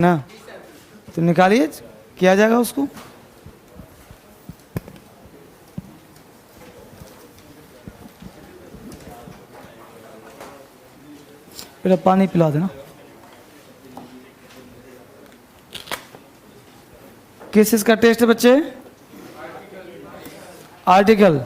ना, तो निकालिए, किया जाएगा उसको। फिर अब पानी पिला देना। किस चीज का टेस्ट है बच्चे? आर्टिकल।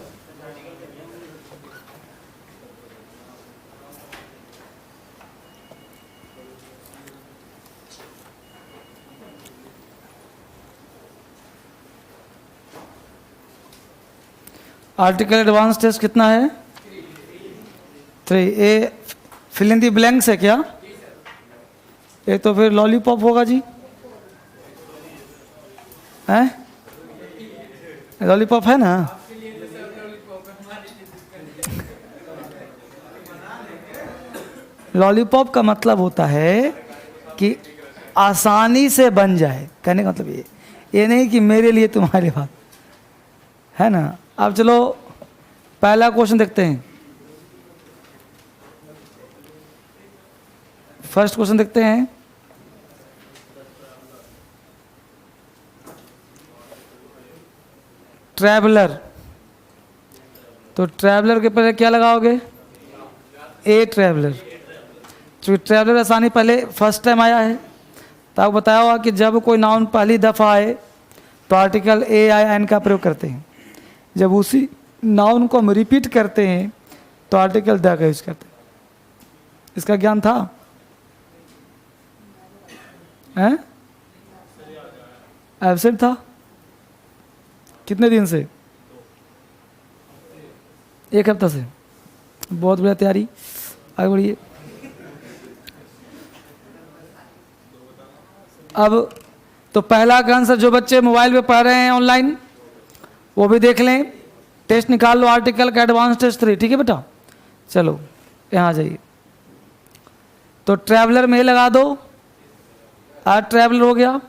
आर्टिकल एडवांस टेस्ट कितना है? 3। A fill in the blanks है क्या? ये तो फिर लॉलीपॉप होगा जी, हैं? लॉलीपॉप है ना? लॉलीपॉप का मतलब होता है कि आसानी से बन जाए, कहने का मतलब ये नहीं कि मेरे लिए तुम्हारे बात है ना। अब चलो पहला क्वेश्चन देखते हैं। फर्स्ट क्वेश्चन देखते हैं। ट्रैवलर, तो ट्रैवलर के पहले क्या लगाओगे? ए ट्रैवलर। तो ट्रैवलर आसानी पहले फर्स्ट टाइम आया है, तो आपको बताया होगा कि जब कोई नाउन पहली दफ़ा आए तो आर्टिकल ए आई एन का प्रयोग करते हैं। जब उसी नाउन को हम रिपीट करते हैं तो आर्टिकल द का यूज करते हैं। इसका ज्ञान था? हैं? एब्सेंट था कितने दिन से? 1 हफ्ता से। बहुत बढ़िया तैयारी, आगे बढ़िए। अब तो पहला का आंसर जो बच्चे मोबाइल पे पढ़ रहे हैं ऑनलाइन वो भी देख लें, टेस्ट निकाल लो आर्टिकल का एडवांस टेस्ट 3। ठीक है बेटा, चलो यहाँ जाइए। तो ट्रैवलर में लगा दो, आज ट्रैवलर हो गया।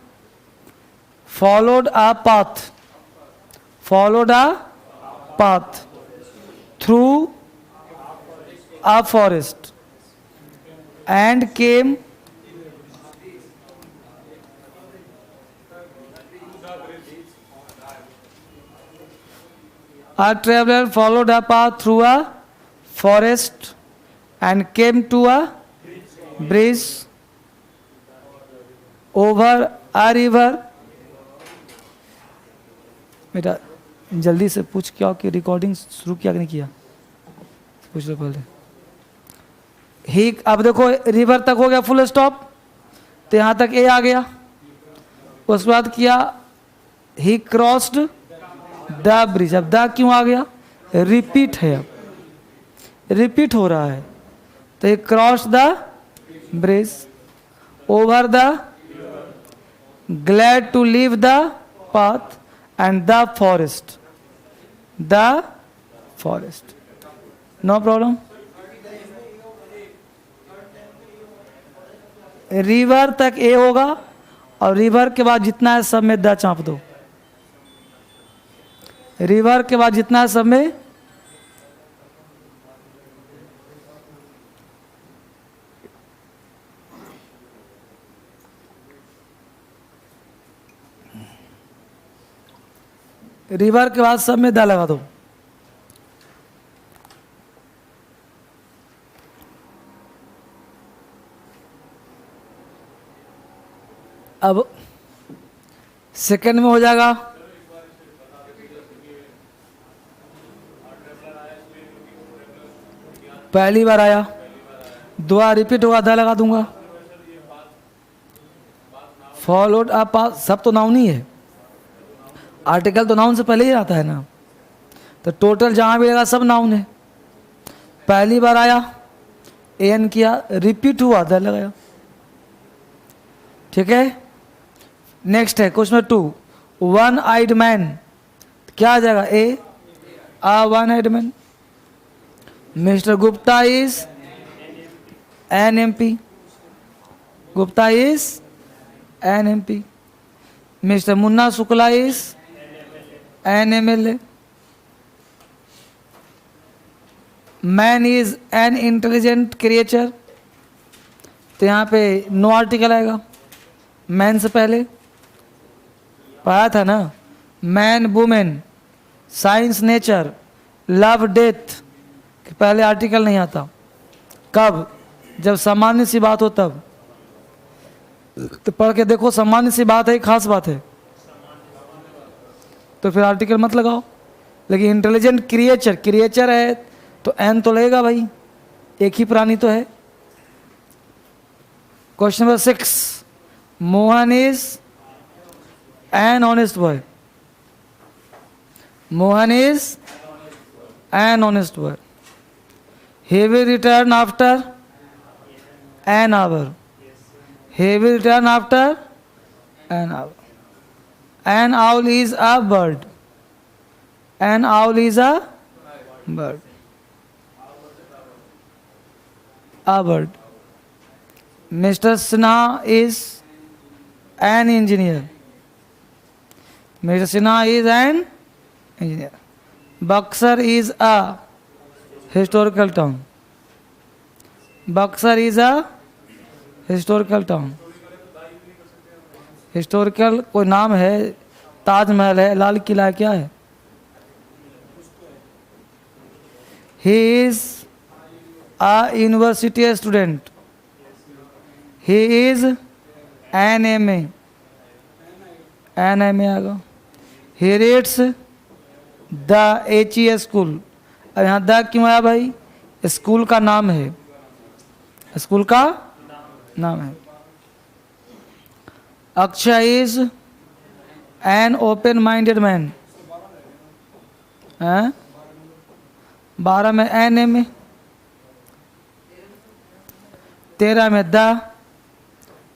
Followed a path, followed a path through a forest and came A traveler followed a path through a forest and came to a bridge over a river। बेटा जल्दी से पूछ क्या कि रिकॉर्डिंग शुरू किया कि नहीं किया, पूछ लो पहले। ही, अब देखो रिवर तक हो गया फुल स्टॉप, तो यहाँ तक ए आ गया। उसके बाद किया ही क्रॉस्ड द ब्रिज। अब द क्यों आ गया? रिपीट है, अब रिपीट हो रहा है, तो ये cross the bridge over the, glad to leave the path and the forest, the forest. No problem. River तक ए होगा और रिवर के बाद जितना है सब में द चाप दो। रिवर के बाद जितना है सब में रिवर के बाद सब में द लगा दो। अब सेकंड में हो जाएगा पहली बार आया, दुआ रिपीट होगा, द लगा दूंगा। फॉलोड अ पाथ, सब तो नाउन ही है, आर्टिकल तो नाउन से पहले ही आता है ना, तो टोटल जहां भी लगा सब नाउन है। पहली बार आया, एन किया, रिपीट हुआ, द लगाया। ठीक है, नेक्स्ट है क्वेश्चन 2। वन आइड मैन, क्या आ जाएगा? ए, आ one eyed man. Mr Gupta is an MP, Gupta is an MP। Mr Munna Shukla is an MLA। Man is an intelligent creature, तो यहाँ पे नो आर्टिकल आएगा। मैन से पहले पढ़ा था ना, man women, science nature, love death, पहले आर्टिकल नहीं आता। कब? जब सामान्य सी बात हो तब। तो पढ़ के देखो, सामान्य सी बात है, खास बात है, तो फिर आर्टिकल मत लगाओ। लेकिन इंटेलिजेंट क्रिएचर, क्रिएचर है तो एन तो लगेगा भाई, एक ही प्राणी तो है। Question number 6, Mohan is an honest boy. Mohan is an honest boy. He will return after an hour. He will return after an hour. An owl is a bird. An owl is a bird. A bird. Mr. Sinha is an engineer. Mr. Sinha is an engineer. Buxar is a historical town. Buxar is a historical town. Historical कोई नाम है, ताजमहल है, लाल किला है, क्या है? He is a university student. He is an M A. An M A आएगा। He reads the H E school. अब यहाँ द क्यों आया भाई? स्कूल का नाम है, स्कूल का नाम है। Akshay is an open minded man. 12 में एन ए में, 13 में द,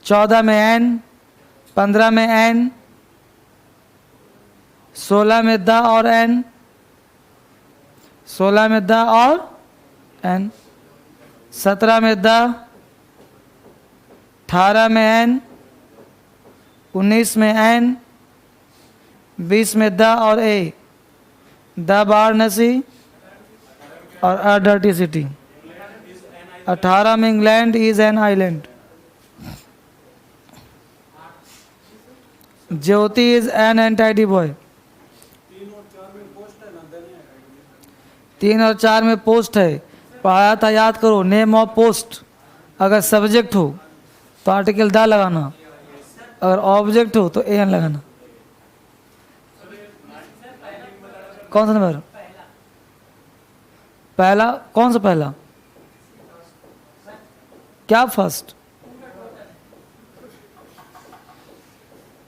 14 में एन, 15 में एन, 16 में द और एन, 16 में द और एन, 17 में द, 18 में एन, 19 में एन, 20 में द और ए, द वाराणसी और अ डर्टी सिटी। 18 में England is an island. Jyoti is an untidy boy. 3 और 4 में पोस्ट है, पढ़ाया था, याद करो। नेम ऑफ पोस्ट, अगर सब्जेक्ट हो तो आर्टिकल द लगाना, अगर ऑब्जेक्ट हो तो एन लगाना। कौन सा नंबर? पहला। कौन सा पहला? क्या फर्स्ट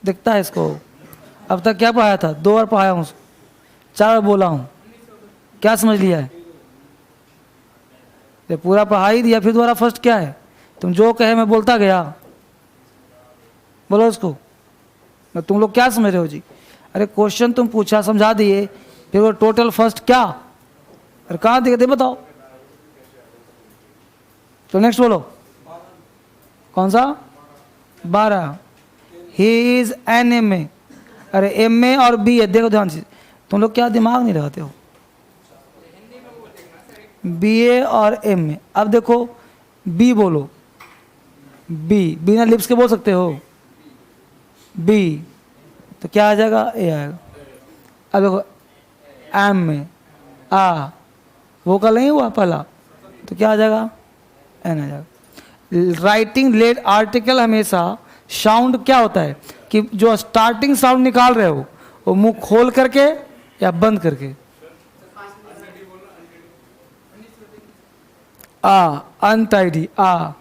दिखता है इसको? अब तक क्या पढ़ाया था? 2 बार पढ़ाया हूँ, 4 बार बोला हूँ, क्या समझ लिया है? ये पूरा पढ़ा ही दिया, फिर दोबारा फर्स्ट क्या है? तुम जो कहे मैं बोलता गया, बोलो उसको। मैं तुम लोग क्या समझ रहे हो जी? अरे क्वेश्चन तुम पूछा, समझा दिए, फिर वो टोटल फर्स्ट क्या? अरे कहाँ दिखे बताओ। तो नेक्स्ट बोलो, कौन सा? 12। He is an M A. अरे एम ए और बी है, देखो ध्यान से, तुम लोग क्या दिमाग नहीं लगाते हो? बी ए और एम ए। अब देखो, बी बोलो, बी बिना लिप्स के बोल सकते हो बी, तो क्या आ जाएगा? ए आएगा। अब देखो एम में आ, वो कल नहीं हुआ पहला, तो क्या आ जाएगा? एन आ जाएगा। राइटिंग लेट आर्टिकल हमेशा साउंड क्या होता है कि जो स्टार्टिंग साउंड निकाल रहे हो वो मुंह खोल करके या बंद करके। आ, अनटाइडी, आ,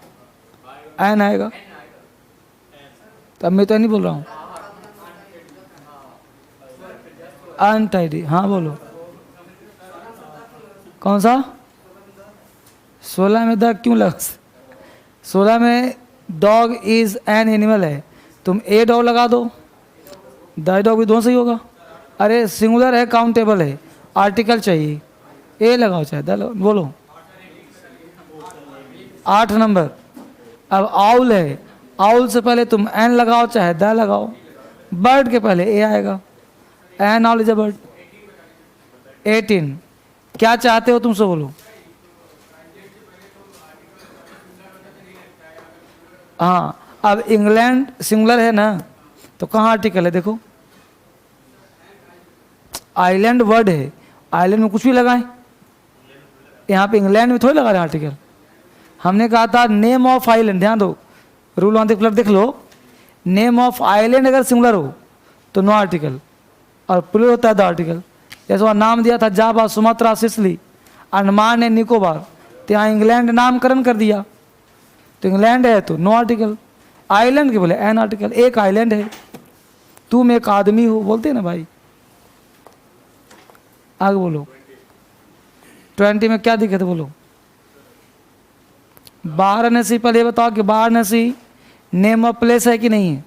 एन आएगा। तब मैं तो नहीं बोल रहा हूँ। अनटाइडी, हाँ बोलो, कौन सा? 16 में द क्यों लगा? 16 में डॉग इज एन एनिमल है, तुम ए डॉग लगा दो, द डॉग भी दोनों सही होगा। अरे सिंगुलर है, काउंटेबल है, आर्टिकल चाहिए, ए लगाओ चाहे द लगाओ, बोलो। 8 नंबर। अब आउल है, आउल से पहले तुम एन लगाओ चाहे द लगाओ, बर्ड के पहले ए आएगा। N owl is a bird. 18। क्या चाहते हो तुमसे बोलो? हाँ, अब इंग्लैंड सिंगुलर है ना, तो कहाँ आर्टिकल है? देखो आइलैंड वर्ड है, आइलैंड में कुछ भी लगाएं, यहाँ पे इंग्लैंड में थोड़ी लगा रहे हैं आर्टिकल। हमने कहा था नेम ऑफ आइलैंड, ध्यान दो, रूल ऑन द क्लब देख लो, नेम ऑफ आइलैंड अगर सिंगुलर हो तो नो आर्टिकल, और प्लूरल होता है द आर्टिकल। जैसे वहाँ नाम दिया था Java, Sumatra, Sicily, Andaman and Nicobar, तो यहाँ इंग्लैंड नामकरण कर दिया, तो इंग्लैंड है तो नो आर्टिकल, आइलैंड के बोले एन आर्टिकल। एक आइलैंड है, तुम एक आदमी हो, बोलते हैं ना भाई। आगे बोलो, 20 में क्या दिखे थे बोलो? वाराणसी। पहले ये बताओ कि वाराणसी नेम ऑफ प्लेस है कि नहीं है?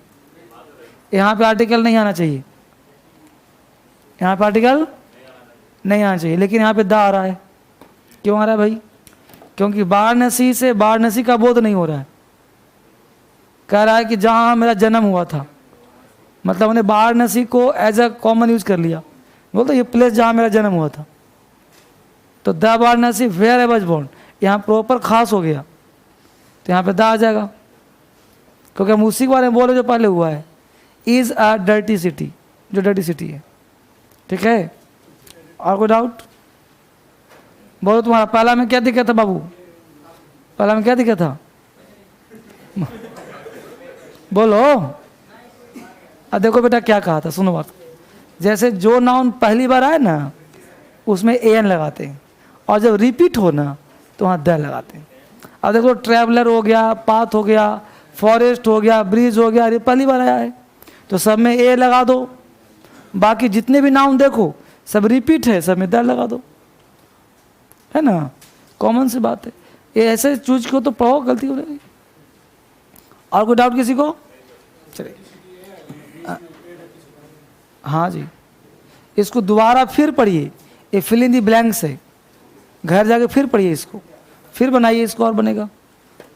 यहाँ पे आर्टिकल नहीं आना चाहिए, यहाँ पे आर्टिकल नहीं आना चाहिए, लेकिन यहाँ पे द आ रहा है। क्यों आ रहा है भाई? क्योंकि वाराणसी से वाराणसी का बोध नहीं हो रहा है। कह रहा है कि जहाँ मेरा जन्म हुआ था, मतलब हमने वाराणसी को एज अ कॉमन यूज कर लिया, बोलते ये प्लेस जहाँ मेरा जन्म हुआ था, तो the Varanasi where I was born, यहाँ प्रॉपर खास हो गया, तो यहाँ पे द आ जाएगा, क्योंकि हम उसी के बारे में बोले जो पहले हुआ है, इज अ डर्टी सिटी, जो डर्टी सिटी है। ठीक है, और कोई डाउट? बोलो तुम्हारा पहला में क्या दिक्कत था बाबू? पहला में क्या दिक्कत था? बोलो। अब देखो बेटा क्या कहा था, सुनो बात। जैसे जो नाउन पहली बार आए ना उसमें एन लगाते हैं, और जब रिपीट हो ना तो वहाँ द लगाते हैं। अब देखो ट्रैवलर हो गया, पाथ हो गया, फॉरेस्ट हो गया, ब्रिज हो गया, ये पहली बार आया है तो सब में ए लगा दो। बाकी जितने भी नाउन देखो सब रिपीट है, सब में द लगा दो, है ना, कॉमन सी बात है। ये ऐसे चूज को तो पढ़ो, गलती हो जाएगी। और कोई डाउट किसी को? चलिए, हाँ जी, इसको दोबारा फिर पढ़िए, ये फिल इन दी ब्लैंक्स है, घर जाके फिर पढ़िए इसको, फिर बनाइए इसको, और बनेगा।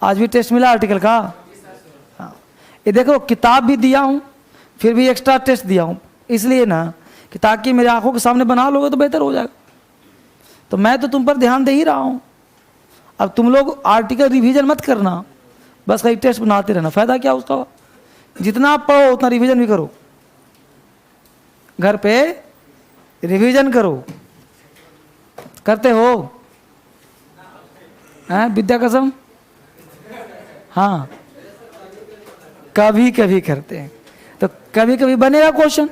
आज भी टेस्ट मिला आर्टिकल का। हाँ, ये देखो किताब भी दिया हूँ, फिर भी एक्स्ट्रा टेस्ट दिया हूँ, इसलिए ना कि ताकि मेरे आंखों के सामने बना लोगे तो बेहतर हो जाएगा। तो मैं तो तुम पर ध्यान दे ही रहा हूँ। अब तुम लोग आर्टिकल रिवीजन मत करना, बस कहीं टेस्ट बनाते रहना, फायदा क्या उसका? जितना आप पढ़ो उतना रिवीजन भी करो, घर पे रिवीजन करो। करते हो? हैं विद्या कसम? हाँ, कभी कभी करते हैं, तो कभी कभी बनेगा क्वेश्चन,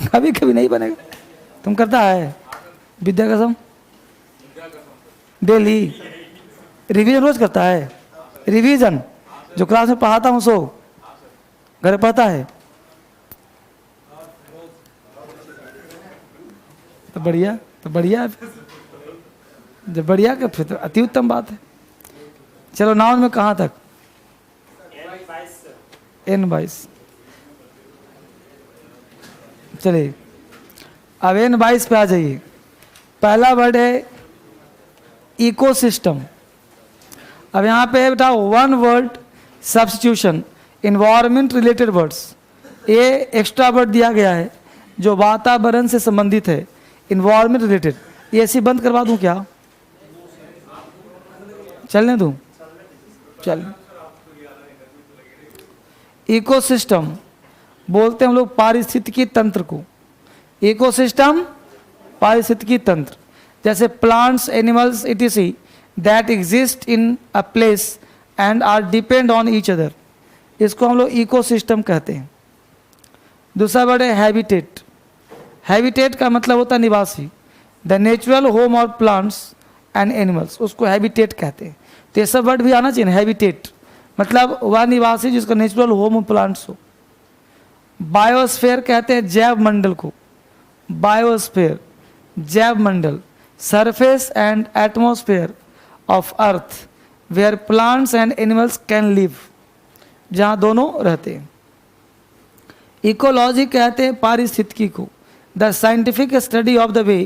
कभी कभी नहीं बनेगा। तुम करता है विद्या कसम? डेली रिवीजन रोज करता है? रिवीजन जो क्लास में पढ़ाता हूँ सो घर पढ़ता है? तो बढ़िया, तो बढ़िया, जब बढ़िया का फिर तो अति उत्तम बात है। चलो नाउन में कहाँ तक? N22। चलिए अब N22 पे आ जाइए। पहला वर्ड है इकोसिस्टम। अब यहाँ पे बेटा one word substitution, environment related words, ये एक्स्ट्रा वर्ड दिया गया है जो वातावरण से संबंधित है, इन्वायरमेंट रिलेटेड। ये ऐसी बंद करवा दूं क्या? चलने दूं? चल। इकोसिस्टम बोलते हैं हम लोग पारिस्थितिकी तंत्र को। इकोसिस्टम पारिस्थितिकी तंत्र, जैसे plants, animals etc that exist in a place and are depend on each other, इसको हम लोग इकोसिस्टम कहते हैं। दूसरा वर्ड है हैबिटेट। हैबिटेट का मतलब होता है निवासी, the natural home of plants and animals, उसको हैबिटेट कहते हैं। तो ये सब वर्ड भी आना चाहिए। हैबिटेट मतलब वह निवासी जिसका नेचुरल होम ऑफ प्लांट्स हो। बायोस्फीयर कहते हैं जैव मंडल को, बायोस्फीयर जैव मंडल, surface and atmosphere of earth where plants and animals can live, जहाँ दोनों रहते हैं। इकोलॉजी कहते हैं पारिस्थितिकी को, the scientific study of the way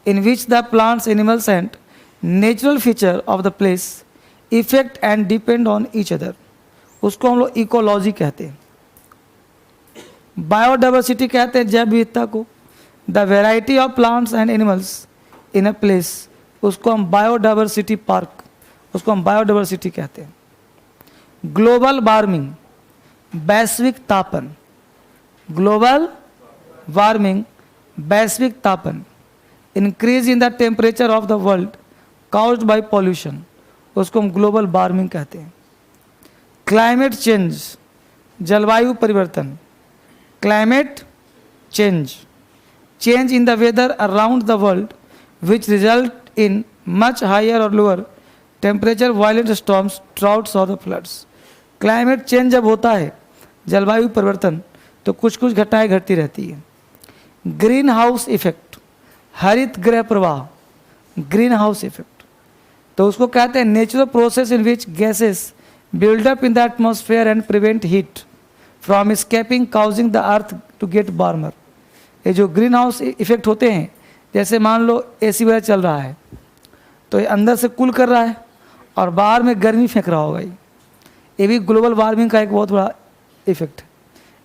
in which the plants, animals and natural feature of the place effect and depend on each other, उसको हम लोग इकोलॉजी कहते हैं। बायोडाइवर्सिटी कहते हैं जैव विविधता को, the variety of plants and animals in a place, उसको हम बायोडाइवर्सिटी पार्क, उसको हम बायोडाइवर्सिटी कहते हैं। ग्लोबल वार्मिंग, वैश्विक तापन, ग्लोबल वार्मिंग, वैश्विक तापन, increase in the temperature of the world caused bye pollution, उसको हम ग्लोबल वार्मिंग कहते हैं। क्लाइमेट चेंज, जलवायु परिवर्तन, climate change, change in the weather around the world which result in much higher और lower temperature, violent storms, droughts और the floods. Climate change जब होता है, जलवायु परिवर्तन, तो कुछ कुछ घटनाएं घटती रहती है। ग्रीन हाउस इफेक्ट, हरित गृह प्रवाह, ग्रीन हाउस इफेक्ट, तो उसको कहते हैं natural process in which gases build up in the atmosphere and prevent heat from escaping causing the earth to get warmer। ये जो ग्रीन हाउस इफेक्ट होते हैं, जैसे मान लो एसी वगैरह चल रहा है तो ये अंदर से कूल कर रहा है और बाहर में गर्मी फेंक रहा होगा, ये भी ग्लोबल वार्मिंग का एक बहुत बड़ा इफेक्ट है।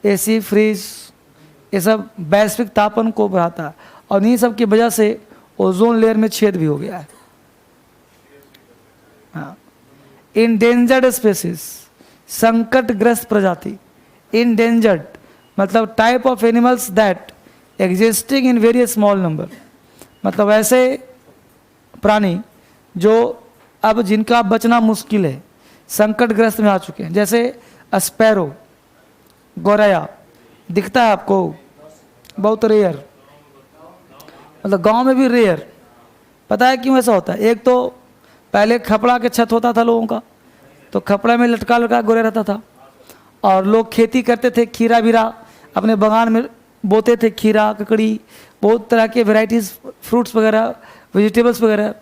एसी, फ्रिज, ये सब वैश्विक तापन को बढ़ाता है और इन्हीं सब की वजह से ओजोन लेयर में छेद भी हो गया है। हाँ, इंडेंजर्ड स्पेसीज, संकटग्रस्त प्रजाति, इंडेंजर्ड मतलब type of animals that existing in very small number, मतलब ऐसे प्राणी जो अब जिनका बचना मुश्किल है, संकटग्रस्त में आ चुके हैं। जैसे स्पैरो, गौरैया, दिखता है आपको, बहुत रेयर, मतलब गांव में भी रेयर। पता है क्यों ऐसा होता है? एक तो पहले खपड़ा के छत होता था लोगों का, तो खपड़ा में लटका लटका गोरे रहता था और लोग खेती करते थे, खीरा बीरा अपने बागान में बोते थे, खीरा, ककड़ी, बहुत तरह के वेराइटीज़, फ्रूट्स वगैरह, वेजिटेबल्स वगैरह।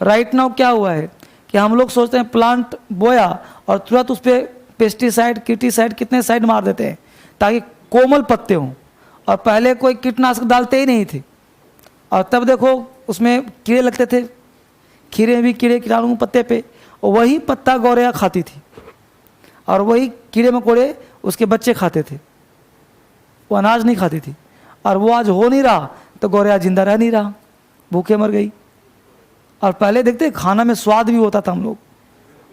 राइट नाउ क्या हुआ है कि हम लोग सोचते हैं प्लांट बोया और तुरंत उस पर पेस्टिसाइड, कीटीसाइड, कितने साइड मार देते हैं ताकि कोमल पत्ते हों, और पहले कोई कीटनाशक डालते ही नहीं थे। और तब देखो उसमें कीड़े लगते थे, खीरे में भी कीड़े कीटाणु पत्ते पे, और वही पत्ता गौरैया खाती थी और वही कीड़े मकोड़े उसके बच्चे खाते थे, वो अनाज नहीं खाती थी। और वो आज हो नहीं रहा तो गौरैया जिंदा रह नहीं रहा, भूखे मर गई। और पहले देखते खाना में स्वाद भी होता था हम लोग,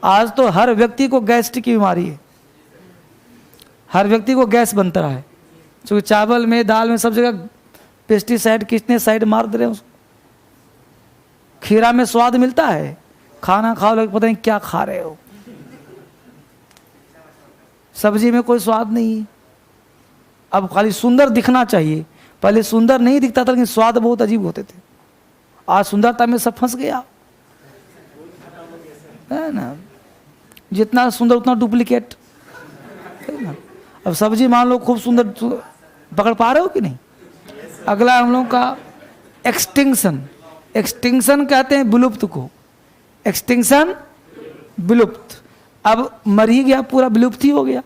आज तो हर व्यक्ति को गैस्ट्रिक की बीमारी है, हर व्यक्ति को गैस बनता है, क्योंकि चावल में, दाल में, सब जगह पेस्टिसाइड, कितने साइड मार दे रहे हैं उसको। खीरा में स्वाद मिलता है, खाना खाओ लगे पता नहीं क्या खा रहे हो, सब्जी में कोई स्वाद नहीं है। अब खाली सुंदर दिखना चाहिए, पहले सुंदर नहीं दिखता था लेकिन स्वाद बहुत अजीब होते थे, आज सुंदरता में सब फंस गया है ना। जितना सुंदर उतना डुप्लीकेट है ना। अब सब्जी मान लो खूब सुंदर, पकड़ पा रहे हो कि नहीं। अगला हम लोग का एक्सटिंक्शन, एक्सटिंक्शन कहते हैं विलुप्त को, एक्सटिंक्शन विलुप्त, अब मर ही गया पूरा, विलुप्त ही हो गया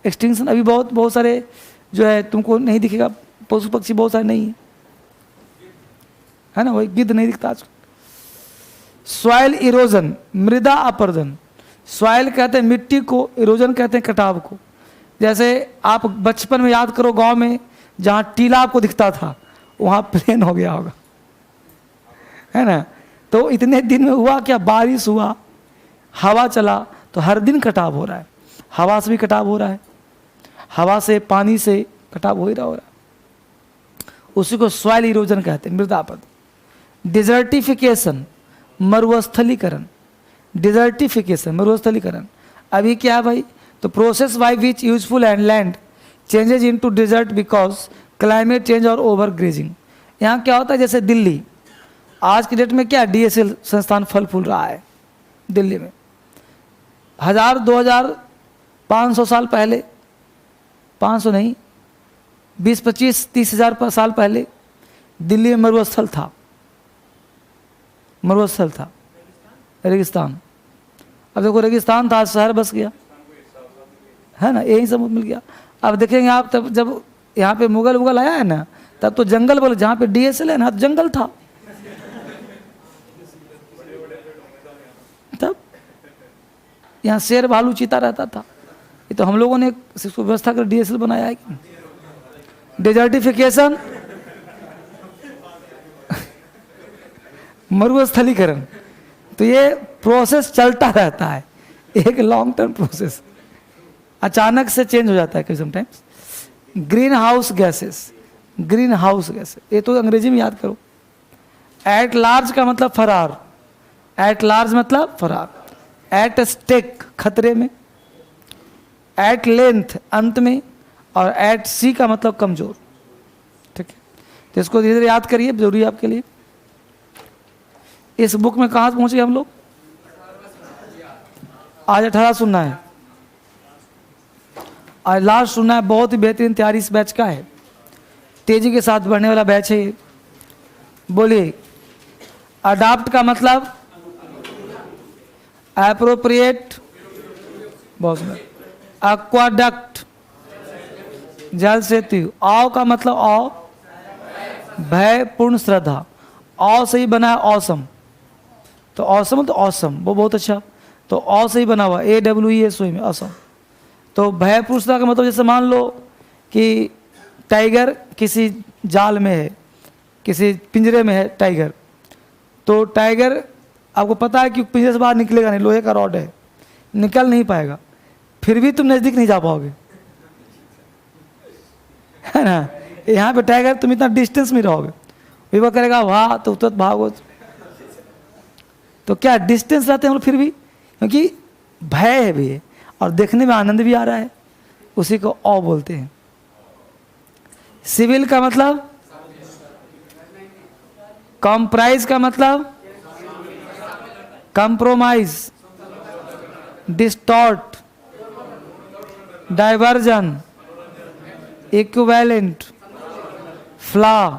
एक्सटिंक्शन। अभी बहुत बहुत सारे जो है तुमको नहीं दिखेगा, पशु पक्षी बहुत सारे नहीं है ना, वही गिद्ध नहीं दिखता आज। सॉइल इरोजन, मृदा अपरदन, सॉइल कहते हैं मिट्टी को, इरोजन कहते हैं कटाव को। जैसे आप बचपन में याद करो, गांव में जहाँ टीला आपको दिखता था वहाँ प्लेन हो गया होगा, है ना। तो इतने दिन में हुआ क्या, बारिश हुआ, हवा चला, तो हर दिन कटाव हो रहा है, हवा से भी कटाव हो रहा है, हवा से, पानी से कटाव हो ही रहा है। उसी को सॉइल इरोजन कहते हैं, मृदापद। डिजर्टिफिकेशन, मरुस्थलीकरण, डिजर्टिफिकेशन, मरुस्थलीकरण। अभी क्या है भाई, तो process by which useful and land changes into desert because climate change और ओवर ग्रेजिंग। यहाँ क्या होता है, जैसे दिल्ली आज की डेट में क्या DSL संस्थान फल फूल रहा है दिल्ली में। 1000, 2000, 500 साल पहले, 500 नहीं, 20, 25, 30 हज़ार साल पहले दिल्ली में मरुस्थल था, मरुस्थल था, रेगिस्तान। अब देखो रेगिस्तान था, आज शहर बस गया है ना, यही सब मिल गया। अब देखेंगे आप, तब जब यहाँ पे मुगल वुगल आया है ना, तब तो जंगल बोले, जहाँ पे DSL है ना तो जंगल था। तब यहाँ शेर भालू चीता रहता था, ये तो हम लोगों ने इसको व्यवस्था कर DSL बनाया है। डेजर्टिफिकेशन, मरुस्थलीकरण, तो ये प्रोसेस चलता रहता है, एक लॉन्ग टर्म प्रोसेस। अचानक से चेंज हो जाता है कभी sometimes. Green house gases, green house gases, ये तो अंग्रेजी में याद करो। एट लार्ज का मतलब फरार, एट लार्ज मतलब फरार। एट स्टेक खतरे में, एट लेंथ अंत में, और एट सी का मतलब कमजोर। ठीक है, तो इसको धीरे धीरे याद करिए, जरूरी है आपके लिए। इस बुक में कहाँ पहुंचे हम लोग? आज 18 सुनना है, आज लास्ट सुनना है। बहुत ही बेहतरीन तैयारी इस बैच का है, तेजी के साथ बढ़ने वाला बैच है ये। बोलिए, अडाप्ट का मतलब एप्रोप्रिएट, बहुत सुंदर। एक्वाडक्ट जल सेतु। आओ का मतलब आओ, भय पूर्ण श्रद्धा। औ से ही बना है ऑसम, तो ऑसम तो ऑसम, वो बहुत अच्छा। तो औ से ही बना हुआ, AWES में ऑसम। तो भय पूर्ण श्रद्धा का मतलब जैसे मान लो कि टाइगर किसी जाल में है, किसी पिंजरे में है टाइगर, तो टाइगर आपको पता है कि पिंजरे से बाहर निकलेगा नहीं, लोहे का रॉड है, निकल नहीं पाएगा, फिर भी तुम नज़दीक नहीं जा पाओगे, है ना। यहाँ पे टाइगर तुम इतना डिस्टेंस में रहोगे, भी वो करेगा वाह तो तुरंत भागो। तो क्या डिस्टेंस रहते हैं हम लोग फिर भी, क्योंकि भय है भी और देखने में आनंद भी आ रहा है, उसी को औ बोलते हैं। सिविल का मतलब, कॉम्प्राइज का मतलब compromise, distort, diversion, equivalent, flaw,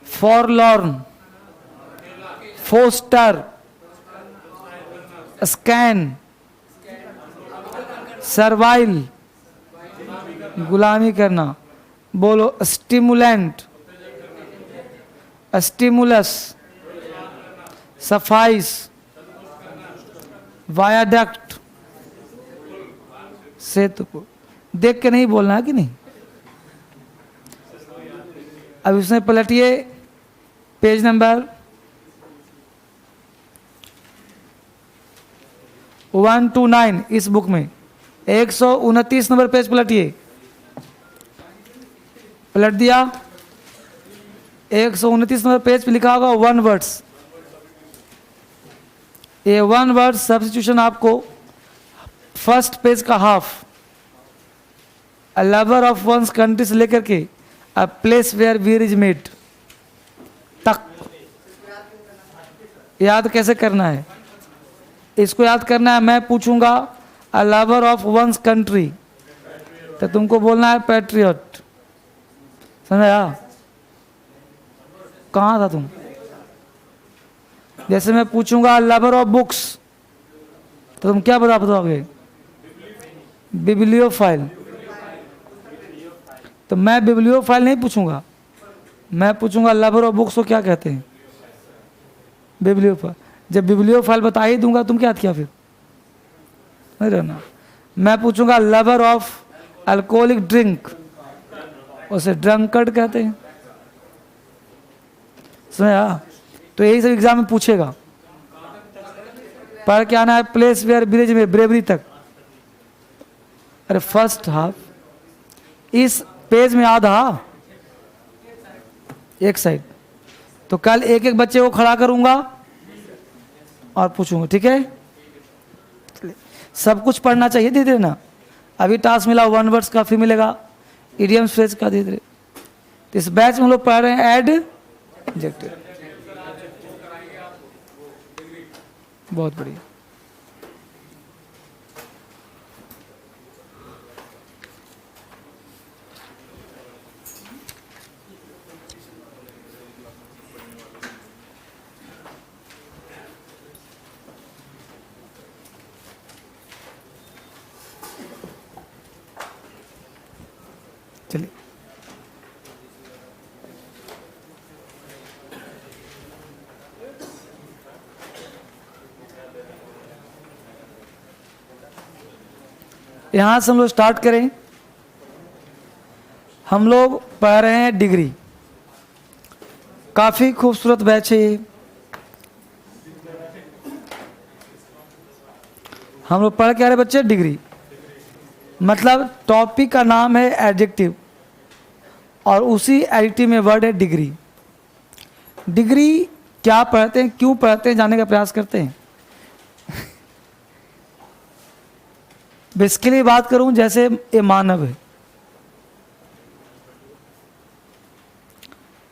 forlorn, foster, scan, servile, गुलामी करना। बोलो, स्टिमुलेंट, स्टिमुलस, सफाइस, वायाडक्ट, सेतु। देख के नहीं बोलना है कि नहीं। अब उसने पलटिए पेज नंबर 129 इस बुक में 129 नंबर पेज पलटिए। पलट दिया, 129 नंबर पेज पे लिखा होगा वन वर्ड्स। ये वन वर्ड सब्स्टिट्यूशन आपको फर्स्ट पेज का half, a lover of one's country से लेकर के a place where beer is made तक याद कैसे करना है। इसको याद करना है, मैं पूछूंगा a lover of one's country, तो तुमको बोलना है पैट्रियट। समझा? कहाँ था तुम? जैसे मैं पूछूंगा लवर ऑफ बुक्स, तो तुम क्या बताओगे? बिब्लियोफाइल। तो मैं बिब्लियोफाइल नहीं पूछूंगा, मैं पूछूंगा लवर ऑफ बुक्स को क्या कहते हैं? बिब्लियोफाइल। जब बिब्लियोफाइल बता ही दूंगा, तुम क्या किया फिर? नहीं रहना। मैं पूछूंगा लवर ऑफ अल्कोहलिक ड्रिंक, उसे ड्रंकर्ड कहते हैं। समझा? तो यही सब एग्जाम में पूछेगा। पढ़ के आना है प्लेस वेयर ब्रिज में ब्रेवरी तक। अरे फर्स्ट हाफ, इस पेज में आधा, एक साइड। तो कल एक एक बच्चे को खड़ा करूंगा और पूछूंगा, ठीक है? सब कुछ पढ़ना चाहिए धीरे धीरे ना। अभी टास्क मिला वन वर्ड्स का, फिर मिलेगा इडियम्स फ्रेज का धीरे धीरे। तो इस बैच में हम लोग पढ़ रहे हैं एडजेक्टिव। बहुत बढ़िया। चलिए, यहां से हम लोग स्टार्ट करें। हम लोग पढ़ रहे हैं डिग्री। काफी खूबसूरत बैच है ये। हम लोग पढ़ क्या रहे बच्चे? डिग्री। मतलब टॉपिक का नाम है एडजेक्टिव और उसी एडजेक्टिव में वर्ड है डिग्री। डिग्री क्या पढ़ते हैं, क्यों पढ़ते हैं, जानने का प्रयास करते हैं। बेसिकली बात करूं, जैसे ये मानव है,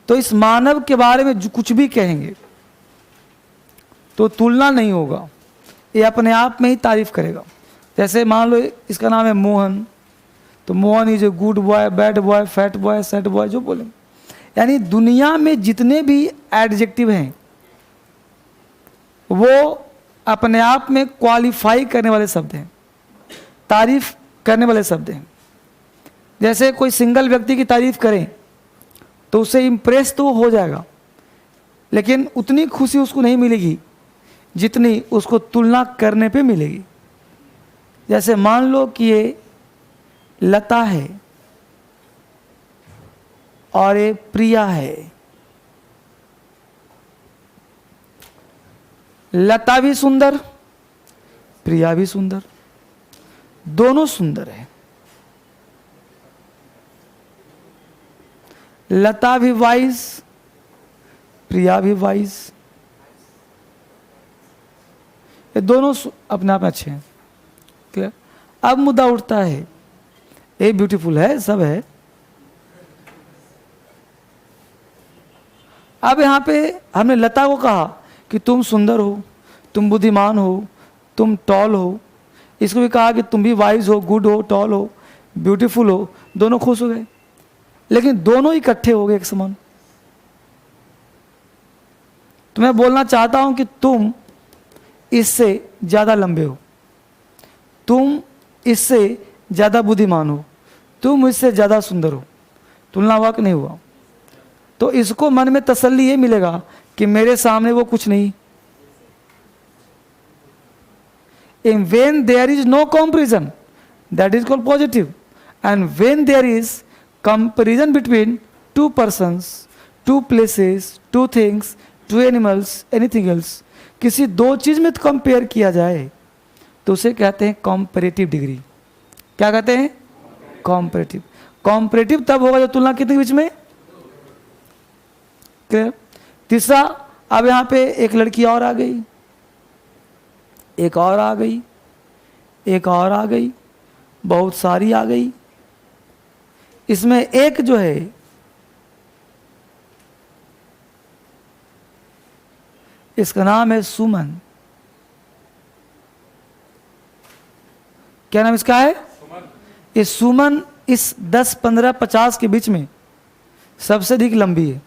तो इस मानव के बारे में जो कुछ भी कहेंगे तो तुलना नहीं होगा, ये अपने आप में ही तारीफ करेगा। जैसे मान लो इसका नाम है मोहन, तो Mohan is a good boy, bad boy, fat boy, sad boy, जो बोलेंगे। यानी दुनिया में जितने भी एडजेक्टिव हैं वो अपने आप में क्वालिफाई करने वाले शब्द हैं, तारीफ करने वाले शब्द हैं। जैसे कोई सिंगल व्यक्ति की तारीफ करें तो उससे इम्प्रेस तो हो जाएगा, लेकिन उतनी खुशी उसको नहीं मिलेगी जितनी उसको तुलना करने पे मिलेगी। जैसे मान लो कि ये लता है और ये प्रिया है। लता भी सुंदर, प्रिया भी सुंदर, दोनों सुंदर है। लता भी वाइज, प्रिया भी वाइज, ये दोनों अपने आप में अच्छे हैं। क्लियर? अब मुद्दा उठता है, ये ब्यूटीफुल है, सब है। अब यहां पे हमने लता को कहा कि तुम सुंदर हो, तुम बुद्धिमान हो, तुम टॉल हो। इसको भी कहा कि तुम भी वाइज हो, गुड हो, टॉल हो, ब्यूटीफुल हो। दोनों खुश हो गए, लेकिन दोनों इकट्ठे हो गए एक समान। तो मैं बोलना चाहता हूं कि तुम इससे ज्यादा लंबे हो, तुम इससे ज्यादा बुद्धिमान हो, तुम इससे ज्यादा सुंदर हो। तुलना हुआ कि नहीं हुआ? तो इसको मन में तसल्ली ये मिलेगा कि मेरे सामने वो कुछ नहीं। In when there is no comparison, that is called positive. And when there is comparison between two persons, two places, two things, two animals, anything else, किसी दो चीज में तो कंपेयर किया जाए तो उसे कहते हैं कॉम्परेटिव डिग्री। क्या कहते हैं? कॉम्परेटिव। कॉम्परेटिव तब होगा जब तुलना कितने के बीच में। क्लियर? तीसरा, अब यहां पे एक लड़की और आ गई, एक और आ गई, एक और आ गई, बहुत सारी आ गई। इसमें एक जो है इसका नाम है सुमन। क्या नाम इसका है? ये सुमन इस 10, 15, 50 के बीच में सबसे अधिक लंबी है,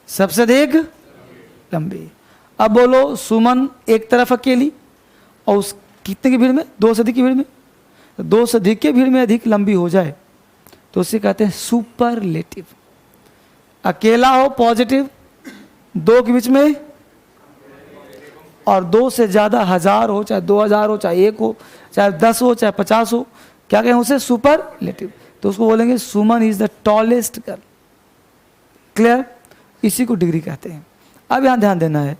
सबसे अधिक लंबी है। अब बोलो सुमन एक तरफ अकेली और उस कितने की भीड़ में? 2 से अधिक की भीड़ में। 2 से अधिक की भीड़ में अधिक लंबी हो जाए तो उसे कहते हैं सुपरलेटिव। अकेला हो पॉजिटिव, 2 के बीच में, और 2 से ज्यादा, 1000 हो, चाहे 2000 हो, चाहे 1 हो, चाहे 10 हो, चाहे 50 हो, क्या कहें उसे? सुपरलेटिव। तो उसको बोलेंगे Suman is the tallest girl. Clear? इसी को डिग्री कहते हैं। अब यहां ध्यान देना है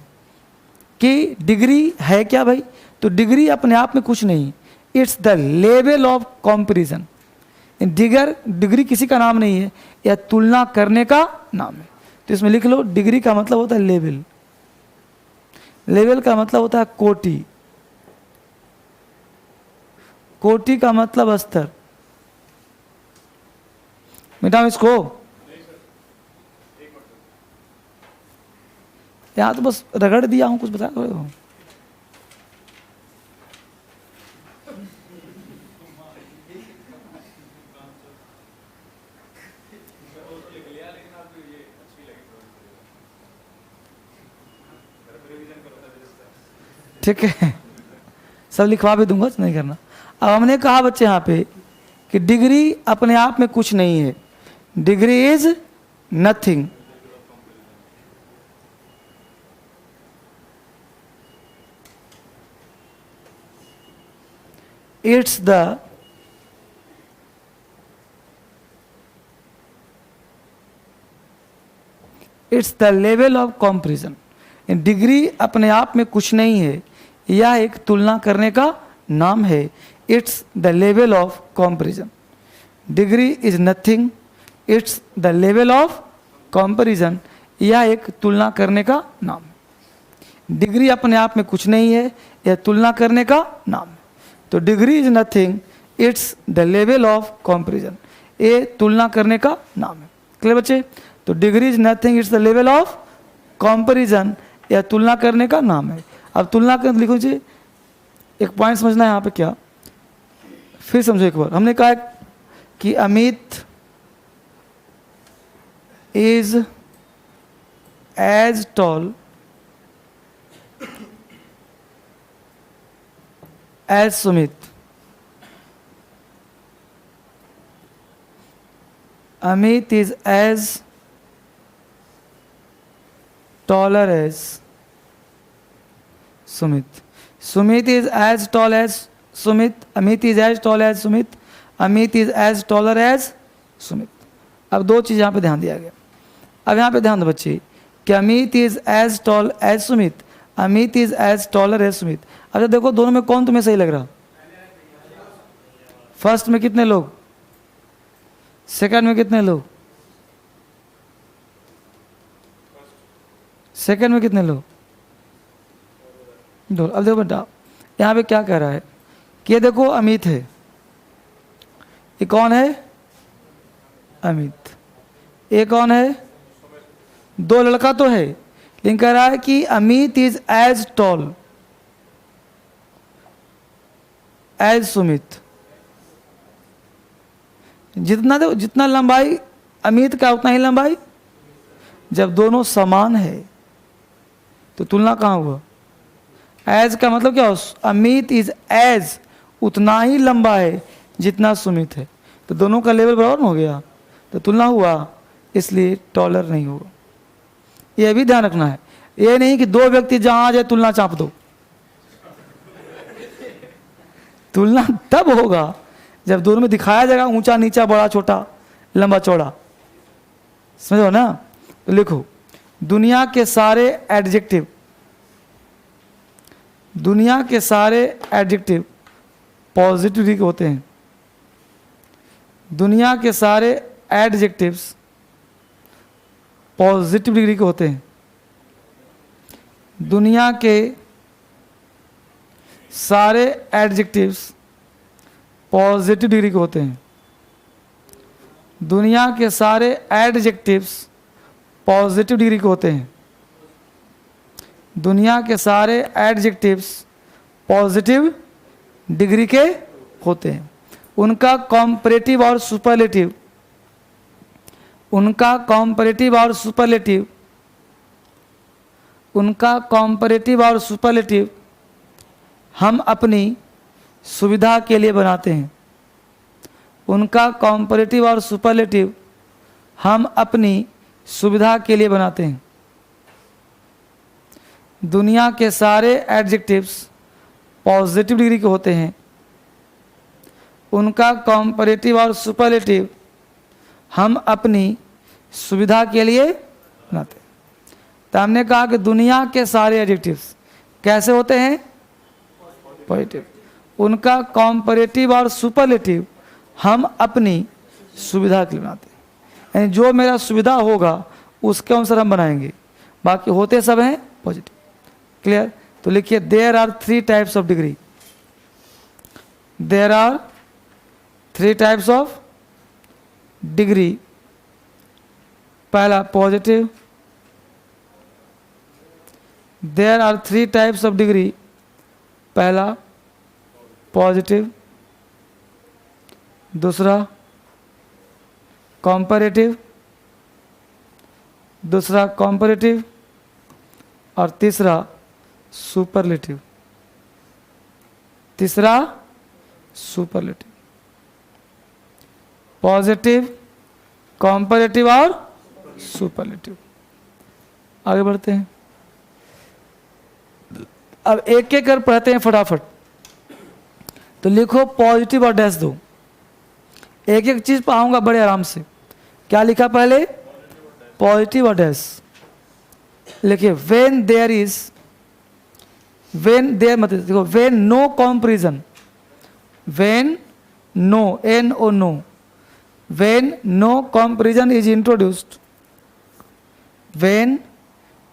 कि डिग्री है क्या भाई? तो डिग्री अपने आप में कुछ नहीं, it's the level of comparison. Degree किसी का नाम नहीं है, यह तुलना करने का नाम है। तो इसमें लिख लो, डिग्री का मतलब होता है लेवल। लेवल का मतलब होता है कोटि, कोटि का मतलब स्तर। मिटाओ इसको, यहां तो बस रगड़ दिया हूं, कुछ बता रहे हो। ठीक है, सब लिखवा भी दूंगा, नहीं करना। अब हमने कहा बच्चे यहाँ पे कि डिग्री अपने आप में कुछ नहीं है, degree is nothing. It's the level of comparison। Degree अपने आप में कुछ नहीं है, यह एक तुलना करने का नाम है। It's the level of comparison. Degree is nothing, it's the level of comparison. यह एक तुलना करने का नाम है। डिग्री अपने आप में कुछ नहीं है, यह तुलना करने का नाम है। तो degree is nothing, it's the level of comparison. ये तुलना करने का नाम है। क्लियर बच्चे? तो degree is nothing, it's the level of comparison, यह तुलना करने का नाम है। अब तुलना कर लिखो जी, एक पॉइंट समझना है यहाँ पे क्या, फिर समझो एक बार। हमने कहा कि Amit is as tall as Sumit. Amit is as taller as Sumit. Sumit is as tall as Sumit. Amit is as tall as Sumit. Amit is as taller as Sumit. अब दो चीज़ यहाँ पे ध्यान दिया गया। अब यहाँ पे ध्यान दो बच्चे कि Amit is as tall as Sumit, Amit is as taller as Sumit. अच्छा देखो दोनों में कौन तुम्हें सही लग रहा? फर्स्ट में कितने लोग, सेकंड में कितने लोग? सेकंड में कितने लोग? दो। अब देखो बेटा यहाँ पे क्या कह रहा है कि ये देखो अमित है, ये कौन है? अमित। ये कौन है? दो लड़का तो है, लेकिन कह रहा है कि Amit is as tall as Sumit. जितना देखो, जितना लंबाई अमित का उतना ही लंबाई। जब दोनों समान है तो तुलना कहाँ हुआ? एज का मतलब क्या हो? अमित इज एज, उतना ही लंबा है जितना सुमित है, तो दोनों का लेवल बराबर हो गया, तो तुलना हुआ, इसलिए टॉलर नहीं होगा। यह भी ध्यान रखना है, ये नहीं कि दो व्यक्ति जहां आ जाए तुलना चाप दो। तुलना तब होगा जब दोनों में दिखाया जाएगा ऊंचा नीचा, बड़ा छोटा, लंबा चौड़ा। समझो ना? तो लिखो दुनिया के सारे एडजेक्टिव, दुनिया के सारे एडजेक्टिव पॉजिटिव डिग्री के होते हैं। दुनिया के सारे एडजेक्टिव्स पॉजिटिव डिग्री के होते हैं। दुनिया के सारे एडजेक्टिव्स पॉजिटिव डिग्री के होते हैं। दुनिया के सारे एडजेक्टिव्स पॉजिटिव डिग्री के होते हैं। दुनिया के सारे एडजेक्टिव्स पॉजिटिव डिग्री के होते हैं। उनका कॉम्परेटिव और सुपरलेटिव, उनका कॉम्परेटिव और सुपरलेटिव, उनका कॉम्परेटिव और सुपरलेटिव हम अपनी सुविधा के लिए बनाते हैं। उनका कॉम्परेटिव और सुपरलेटिव हम अपनी सुविधा के लिए बनाते हैं। दुनिया के सारे एडजेक्टिव्स पॉजिटिव डिग्री के होते हैं। उनका कॉम्परेटिव और सुपरलेटिव हम अपनी सुविधा के लिए बनाते हैं। तो हमने कहा कि दुनिया के सारे एडजेक्टिव्स कैसे होते हैं? पॉजिटिव। उनका कॉम्परेटिव और सुपरलेटिव हम अपनी सुविधा के लिए बनाते हैं। यानी जो मेरा सुविधा होगा उसके अनुसार हम बनाएंगे, बाकी होते सब हैं पॉजिटिव। क्लियर? तो लिखिए there are 3 types of degree. There are 3 types of degree. पहला positive. There are 3 types of degree. पहला पॉजिटिव, दूसरा कॉम्पैरेटिव, दूसरा कॉम्पैरेटिव और तीसरा सुपरलेटिव। तीसरा सुपरलेटिव। पॉजिटिव, कॉम्पैरेटिव और सुपरलेटिव। आगे बढ़ते हैं। अब एक एक कर पढ़ते हैं फटाफट। तो लिखो पॉजिटिव और डैश दो। एक एक चीज पढ़ाऊंगा बड़े आराम से। क्या लिखा पहले? पॉजिटिव और डैश। लिखिए when there is when there मत देखो, when no comparison, when no N O no, when no comparison is introduced, when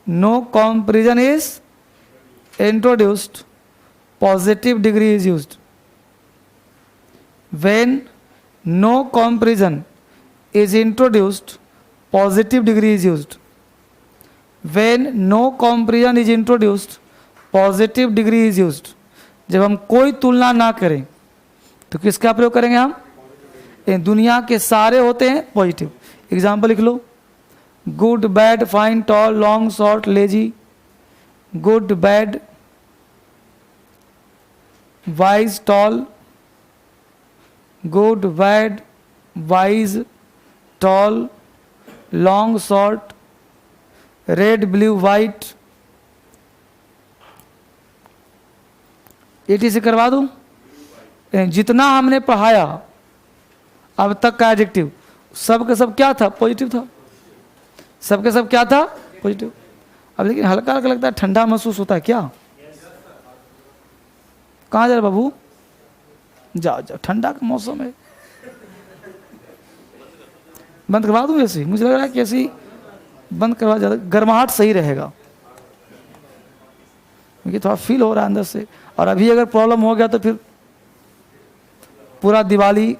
no comparison is introduced, positive degree is used. When no comparison is introduced, positive degree is used. When no comparison is introduced, positive degree is used. जब हम कोई तुलना ना करें तो किसका प्रयोग करेंगे हम? दुनिया के सारे होते हैं पॉजिटिव। एग्जाम्पल लिख लो, good bad fine tall long short lazy, good bad wise tall, good bad wise tall long short red blue white, एटी से करवा दूं? जितना हमने पढ़ाया अब तक का एडजेक्टिव सब के सब क्या था? पॉजिटिव था। सब के सब क्या था? पॉजिटिव। अब लेकिन हल्का हल्का लगता है, ठंडा महसूस होता है क्या? कहाँ जा रहे बाबू? जाओ जाओ, ठंडा का मौसम है। बंद करवा दूँ ऐसी? मुझे लग रहा है कि ऐसी बंद करवा, ज़्यादा गर्माहट सही रहेगा, क्योंकि थोड़ा फील हो रहा है अंदर से। और अभी अगर प्रॉब्लम हो गया तो फिर पूरा दिवाली।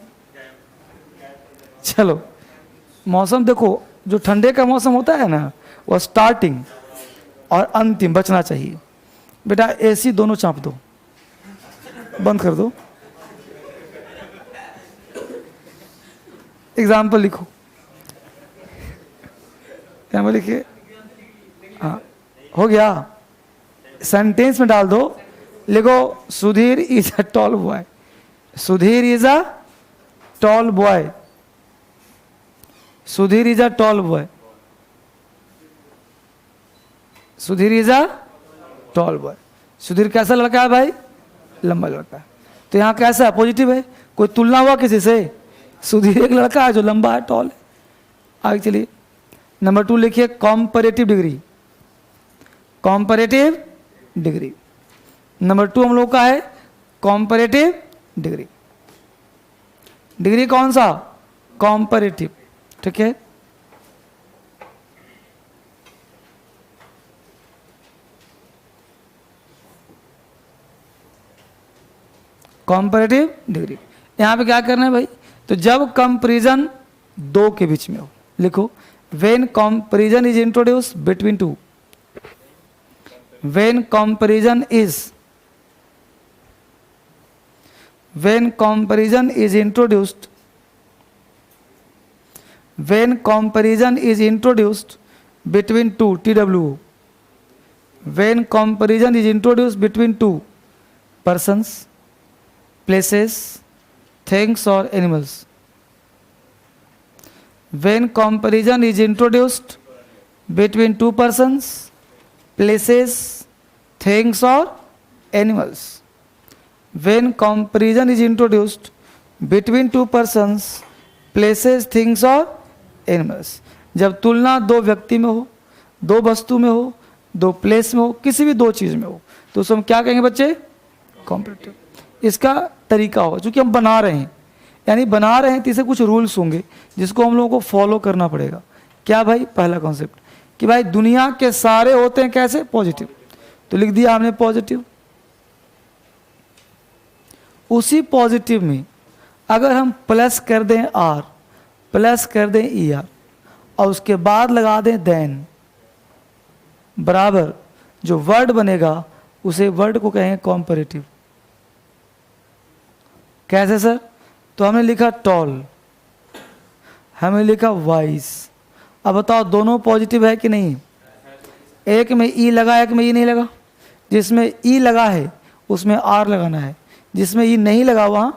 चलो, मौसम देखो, जो ठंडे का मौसम होता है ना, वो स्टार्टिंग और अंतिम बचना चाहिए। बेटा एसी दोनों चाँप दो, बंद कर दो। एग्जाम्पल लिखो, क्या मैं लिखिए? हाँ, हो गया। सेंटेंस में डाल दो, लिखो Sudhir is a tall boy, Sudhir is a tall boy, Sudhir is a tall boy, Sudhir is a tall boy. Sudhir कैसा लड़का है भाई? लंबा लड़का है। तो यहाँ कैसा है? पॉजिटिव है। कोई तुलना हुआ किसी से? सुधीर एक लड़का है जो लंबा है, टॉल है। आगे चलिए, नंबर 2 लिखिए, comparative degree, comparative degree. Number 2 हम लोग का है कॉम्परेटिव डिग्री। डिग्री कौन सा? कॉम्परेटिव, ठीक है। Comparative degree. यहाँ पे क्या करना है भाई? तो जब कंपैरिजन दो के बीच में हो, लिखो when comparison is introduce between two, when comparison is, when comparison is introduced, when comparison is introduced between two, TWO, when comparison is introduced between two persons, places, things or animals. When comparison is introduced between two persons, places, things or animals. When comparison is introduced between two persons, places, things or animals. जब तुलना दो व्यक्ति में हो, दो वस्तु में हो, दो प्लेस में हो, किसी भी दो चीज में हो, तो उसको हम क्या कहेंगे बच्चे? कॉम्परेटिव। इसका तरीका होगा, चूंकि हम बना रहे हैं, यानी बना रहे हैं तो इसे कुछ रूल्स होंगे जिसको हम लोगों को फॉलो करना पड़ेगा। क्या भाई? पहला कॉन्सेप्ट कि भाई दुनिया के सारे होते हैं कैसे? पॉजिटिव। तो लिख दिया हमने पॉजिटिव। उसी पॉजिटिव में अगर हम प्लस कर दें आर, प्लस कर दें ER और उसके बाद लगा दें देन, बराबर जो वर्ड बनेगा उसे वर्ड को कहेंगे कॉम्परेटिव। कैसे सर? तो हमने लिखा टॉल, हमने लिखा वाइज। अब बताओ दोनों पॉजिटिव है कि नहीं? एक में ई लगा, एक में ई नहीं लगा। जिसमें ई लगा है उसमें आर लगाना है, जिसमें ई नहीं लगा वहां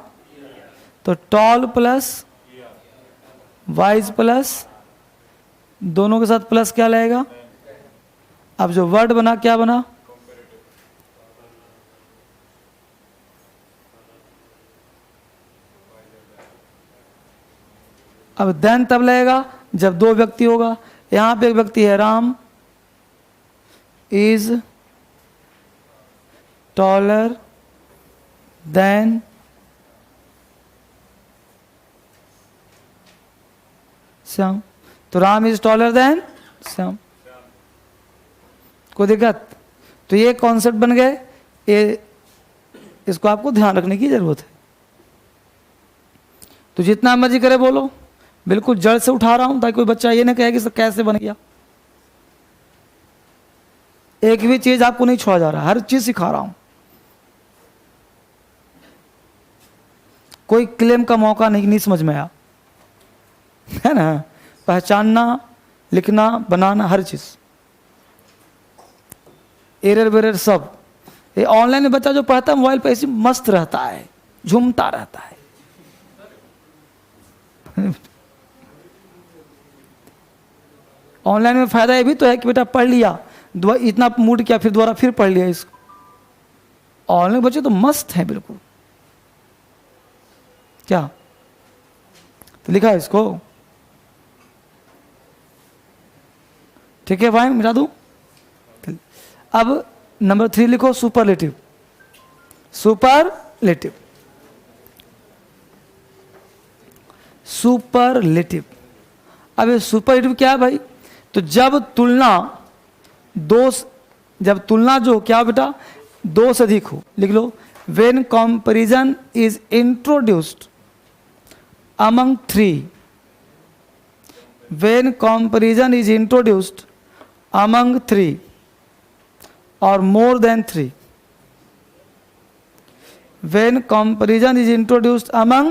तो टॉल प्लस वाइज प्लस दोनों के साथ प्लस क्या लगेगा? अब जो वर्ड बना क्या बना? अब देन तब लगेगा जब दो व्यक्ति होगा। यहां पे एक व्यक्ति है Ram is taller than Shyam. तो Ram is taller than Shyam. कोई दिक्कत? तो ये कॉन्सेप्ट बन गए, ये इसको आपको ध्यान रखने की जरूरत है। तो जितना मर्जी करे बोलो, बिल्कुल जड़ से उठा रहा हूं ताकि कोई बच्चा ये ना कहे कि कैसे बन गया। एक भी चीज आपको नहीं छोड़ा जा रहा, हर चीज सिखा रहा हूं। कोई क्लेम का मौका नहीं समझ में आया, है ना? पहचानना, लिखना, बनाना, हर चीज, एरर वेरर सब। ये ऑनलाइन में बच्चा जो पढ़ता है मोबाइल पे ऐसे मस्त रहता है, झूमता रहता है। ऑनलाइन में फायदा ये भी तो है कि बेटा पढ़ लिया, इतना मूड किया, फिर दोबारा फिर पढ़ लिया इसको। ऑनलाइन बच्चे तो मस्त हैं बिल्कुल। क्या तो लिखा है इसको? ठीक है भाई, मिटा दूं? अब नंबर 3 लिखो, सुपरलेटिव। Superlative, superlative. अब ये सुपरलेटिव क्या है भाई? तो जब तुलना जब तुलना जो क्या बेटा, 2 से अधिक हो। लिख लो, when comparison is introduced among 3, when comparison is introduced among 3 or more than 3, when comparison is introduced among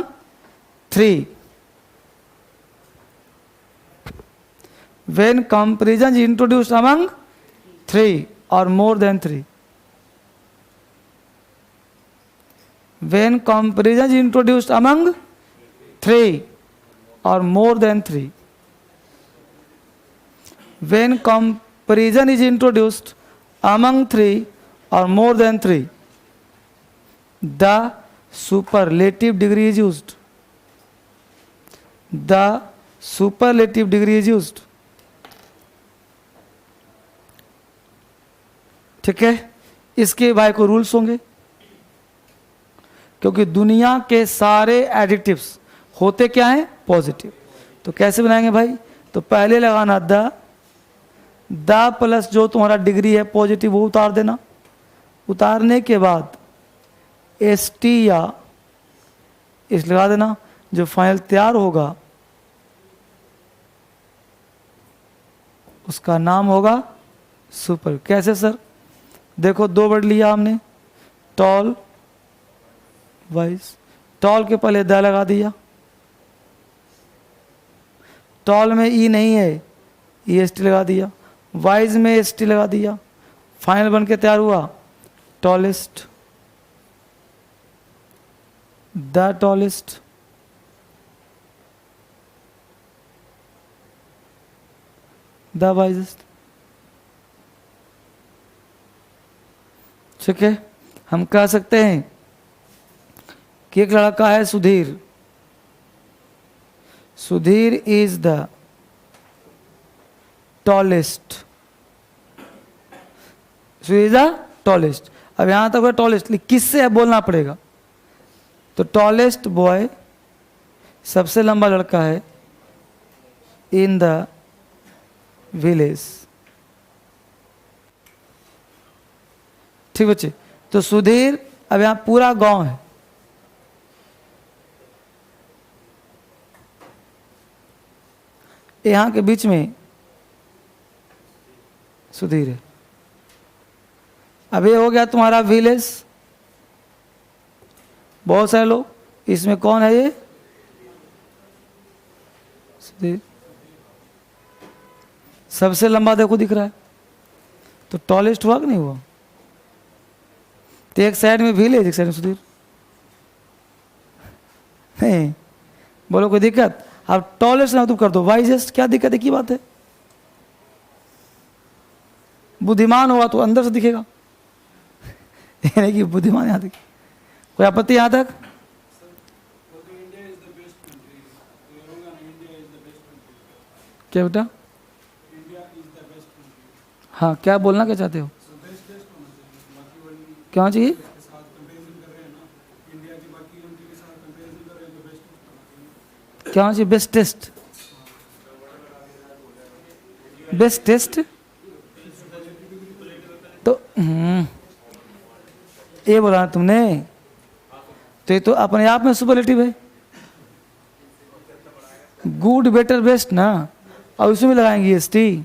3, when comparison is introduced among 3 or more than 3, when comparison is introduced among 3 or more than 3, when comparison is introduced among 3 or more than 3, the superlative degree is used. The superlative degree is used. ठीक है? इसके भाई को rules होंगे, क्योंकि दुनिया के सारे एडिटिव्स होते क्या हैं? पॉजिटिव। तो कैसे बनाएंगे भाई? तो पहले लगाना द प्लस जो तुम्हारा डिग्री है पॉजिटिव वो उतार देना। उतारने के बाद ST या इस लगा देना। जो फाइनल तैयार होगा उसका नाम होगा सुपर। कैसे सर? देखो 2 वर्ड लिया हमने, टॉल वाइज। टॉल के पहले द लगा दिया, टॉल में ई नहीं है, EST लगा दिया, वाइज में ST लगा दिया, फाइनल बन के तैयार हुआ tallest. The tallest, the wisest. ठीक है? हम कह सकते हैं कि एक लड़का है Sudhir, Sudhir is the tallest, Sudhir is the tallest. अब यहां तक है टॉलेस्ट, किससे बोलना पड़ेगा? तो टॉलेस्ट बॉय, सबसे लंबा लड़का है इन द विलेज। ठीक बच्चे? तो सुधीर, अब यहां पूरा गांव है, यहां के बीच में सुधीर है। अब ये हो गया तुम्हारा विलेज, बहुत सारे लोग, इसमें कौन है? ये सुधीर। सबसे लंबा देखो दिख रहा है, तो टॉलेस्ट हुआ कि नहीं हुआ? तो एक साइड में विलेज, एक साइड में सुधीर। नहीं बोलो कोई दिक्कत? अब टॉलेस्ट ना तुम कर दो वाइजेस्ट, क्या दिक्कत है की बात है? बुद्धिमान होगा तो अंदर से दिखेगा, नहीं कि बुद्धिमान यहां दिखे। कोई आपत्ति यहां तक? क्या बेटा? हाँ, क्या बोलना क्या चाहते हो? क्या चाहिए? क्या चाहिए? Best test, best test. तो ये बोला तुमने, तो ये तो अपने आप में सुपरलेटिव है। गुड, बेटर, बेस्ट ना, और उसमें लगाएंगे एसटी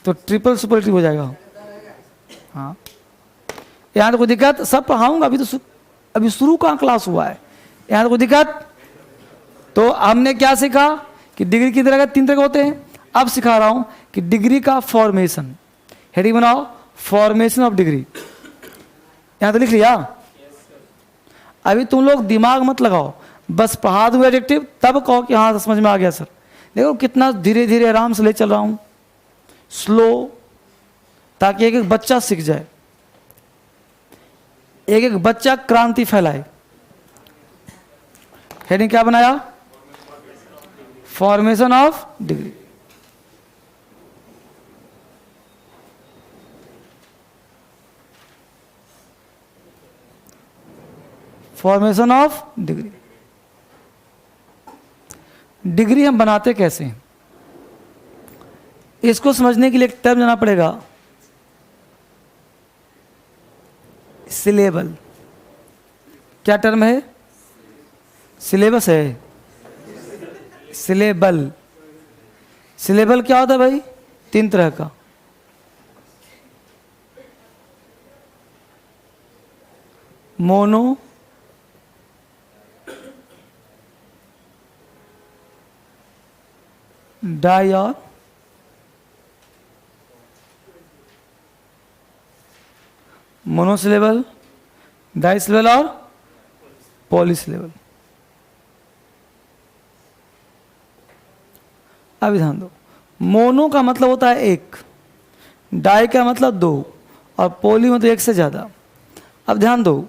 तो ट्रिपल सुपरलेटिव हो जाएगा। हाँ, यहाँ तो कोई दिक्कत? सब पढ़ाऊंगा, अभी तो अभी शुरू का क्लास हुआ है, यहाँ तो कोई दिक्कत? तो हमने क्या सीखा कि डिग्री की तरह 3 तरह के होते हैं। अब सिखा रहा हूं कि डिग्री का फॉर्मेशन। हेडिंग बनाओ, फॉर्मेशन ऑफ डिग्री। यहां तो लिख लिया। अभी तुम लोग दिमाग मत लगाओ, बस पढ़ा दूं एडजेक्टिव, तब कहो कि हाँ समझ में आ गया सर। देखो कितना धीरे धीरे आराम से ले चल रहा हूं, स्लो, ताकि एक एक बच्चा सीख जाए, एक एक बच्चा क्रांति फैलाए। हेडिंग क्या बनाया? Formation of degree. Formation of degree. Degree हम बनाते कैसे हैं, इसको समझने के लिए एक टर्म जाना पड़ेगा, सिलेबल। क्या टर्म है? सिलेबस है, सिलेबल। सिलेबल क्या होता है भाई? 3 तरह का। मोनो, डाई और मोनोसिलेबल, डाई सिलेबल और पॉलीसिलेबल। अब ध्यान दो, मोनो का मतलब होता है 1, डाई का मतलब 2 और पॉली मतलब 1 से ज़्यादा। अब ध्यान दो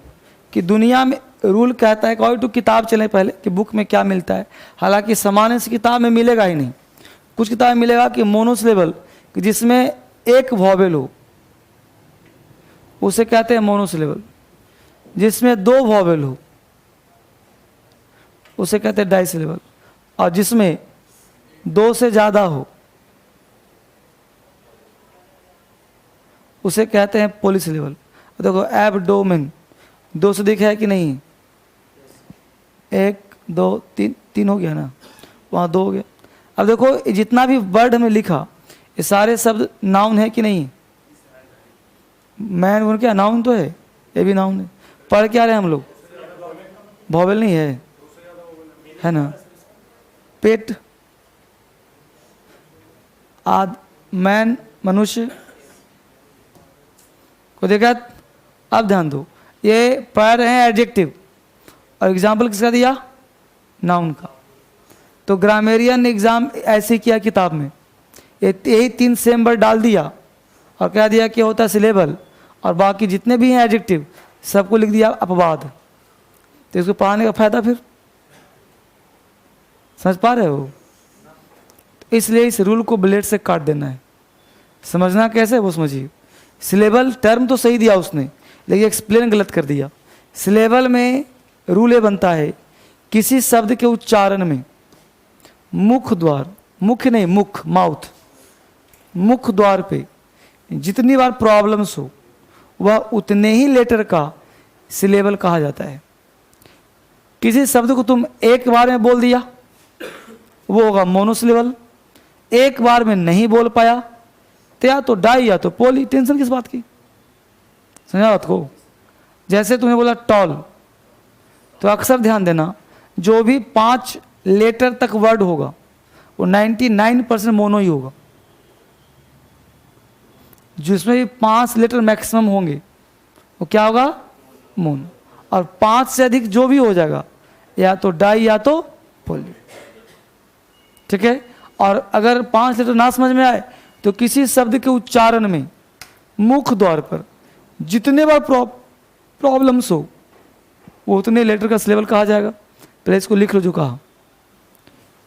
कि दुनिया में रूल कहता है, अकॉर्डिंग टू किताब चले पहले कि बुक में क्या मिलता है, हालांकि सामान्य से किताब में मिलेगा ही नहीं। कुछ किताब में मिलेगा कि मोनोसिलेबल, कि जिसमें 1 वॉवेल हो, उसे कहते हैं मोनोसिलेबल। जिसमें 2 वॉवेल हो, उसे कहते हैं डाइसिलेबल। और जिसमें 2 से ज़्यादा हो, उसे कहते हैं पॉलीसिलेबल। देखो एब्डोमेन 2 से दिखा है कि नहीं? 1 2 3 3 हो गया ना, वहाँ 2 हो गया। अब देखो जितना भी वर्ड हमें लिखा, ये सारे शब्द नाउन है कि नहीं? मैन बोल क्या नाउन तो है, ये भी नाउन है। पढ़ क्या रहे हम लोग? वॉवेल नहीं है ना? पेट, आद, मैन मनुष्य को देखा। अब ध्यान दो, ये पढ़ रहे हैं एडजेक्टिव, और एग्जाम्पल किसका दिया? नाउन का। तो ग्रामेरियन ने एग्जाम ऐसे किया किताब में, यही 3 सेम वर्ड डाल दिया और कह दिया कि होता है सिलेबल, और बाकी जितने भी हैं एडजेक्टिव सबको लिख दिया अपवाद। तो इसको पढ़ाने का फायदा फिर समझ पा रहे हो? तो इसलिए इस रूल को ब्लेड से काट देना है। समझना कैसे वो समझिए। सिलेबल टर्म तो सही दिया उसने, लेकिन एक्सप्लेन गलत कर दिया। सिलेबल में रूल ये बनता है, किसी शब्द के उच्चारण में मुख द्वार, मुख्य नहीं मुख, माउथ, मुख द्वार पे जितनी बार प्रॉब्लम्स हो, वह उतने ही लेटर का सिलेबल कहा जाता है। किसी शब्द को तुम एक बार में बोल दिया, वो होगा मोनोसिलेबल। एक बार में नहीं बोल पाया तो या तो डाई या तो पोली। टेंशन किस बात की? समझा बात को? जैसे तुमने बोला टॉल, तो अक्सर ध्यान देना, जो भी 5 लेटर तक वर्ड होगा वो 99% मोनो ही होगा। जिसमें भी 5 लेटर मैक्सिमम होंगे वो क्या होगा? मोनो। और 5 से अधिक जो भी हो जाएगा या तो डाई या तो पोली। ठीक है? और अगर 5 लेटर ना समझ में आए तो किसी शब्द के उच्चारण में मुख द्वार पर जितने बार प्रॉब्लम्स हो वो उतने लेटर का सिलेबल कहा जाएगा। पहले इसको लिख लो जो कहा।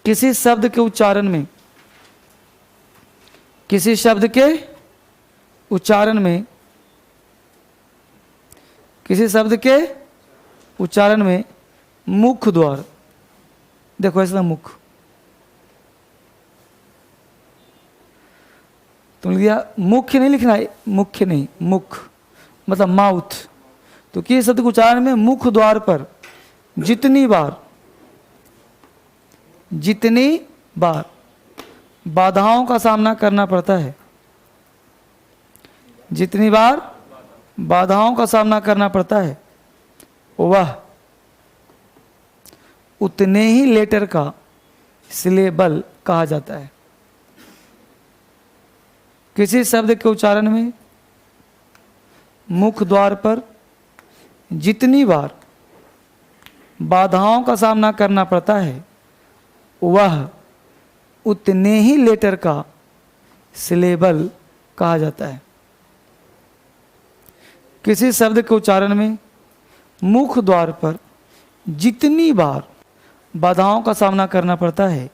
किसी शब्द के उच्चारण में, किसी शब्द के उच्चारण में किसी शब्द के उच्चारण में मुख्य द्वार, देखो ऐसा मुख, तुम लिया मुख्य नहीं लिखना है, मुख्य नहीं, मुख मतलब माउथ। तो किसी शब्द के उच्चारण में मुख्य द्वार पर जितनी बार बाधाओं का सामना करना पड़ता है, जितनी बार बाधाओं का सामना करना पड़ता है, वह उतने ही लेटर का सिलेबल कहा जाता है। किसी शब्द के उच्चारण में मुख द्वार पर जितनी बार बाधाओं का सामना करना पड़ता है, वह उतने ही लेटर का सिलेबल कहा जाता है। किसी शब्द के उच्चारण में मुख द्वार पर जितनी बार बाधाओं का सामना करना पड़ता है,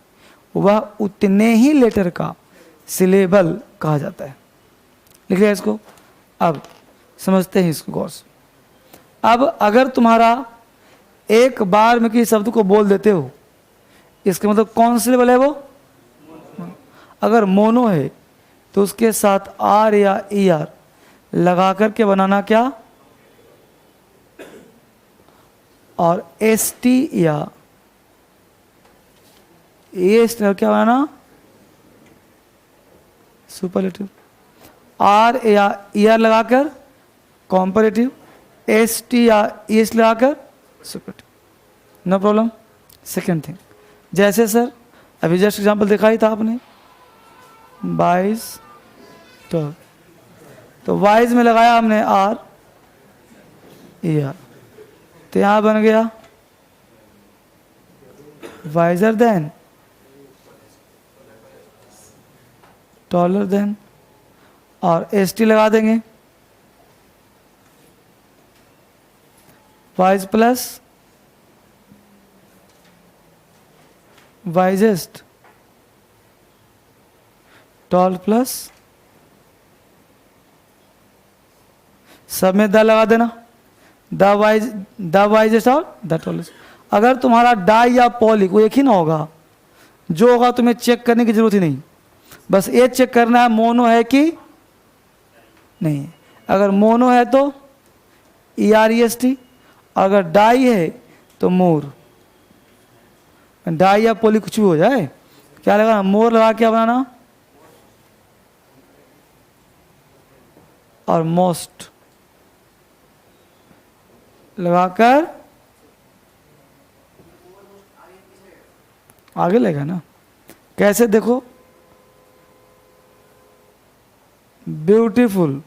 वह उतने ही लेटर का सिलेबल कहा जाता है। लिख लिया इसको। अब समझते हैं इसको गौर से। अब अगर तुम्हारा एक बार में किसी शब्द को बोल देते हो, इसका मतलब कौन सा सिलेबल है वो? अगर मोनो है तो उसके साथ आर या ई आर लगा करके बनाना क्या, और एस टी या एस क्या बनाना, सुपरलेटिव। आर या ई आर लगाकर कॉम्परेटिव, एस टी या एस लगाकर superlative. No problem. Second thing, जैसे सर अभी जस्ट एग्जाम्पल देखा ही था आपने, 22 तो वाइज में लगाया हमने आर ई आर, तो यहां बन गया वाइजर देन, टॉलर देन, और एस टी लगा देंगे, wise plus wisest, tall plus, सब में द लगा देना, द वाइजेस्ट और द टॉलेस्ट। अगर तुम्हारा डाई या पॉली कोई एक ही ना होगा, जो होगा तुम्हें चेक करने की जरूरत ही नहीं, बस ये चेक करना है मोनो है कि नहीं। अगर मोनो है तो E R E S T, अगर डाई है तो मोर। डाई या पॉली कुछ भी हो जाए, क्या लगाना, मोर लगा क्या बनाना, और मोस्ट लगाकर आगे लेगा ना। कैसे देखो, ब्यूटीफुल।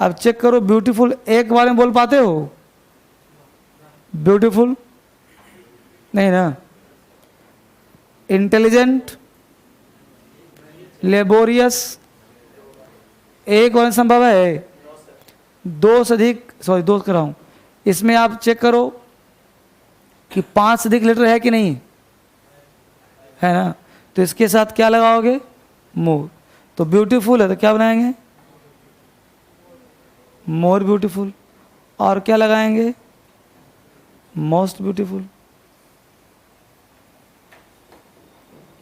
अब चेक करो, ब्यूटीफुल एक बार में बोल पाते हो? ब्यूटीफुल नहीं ना। इंटेलिजेंट, लेबोरियस एक बार संभव है, दो से अधिक, सॉरी दो कर रहा हूं, इसमें आप चेक करो कि 5 से अधिक लेटर है कि नहीं है ना। तो इसके साथ क्या लगाओगे, मोर। तो ब्यूटीफुल है तो क्या बनाएंगे, मोर ब्यूटीफुल। और क्या लगाएंगे, मोस्ट ब्यूटीफुल,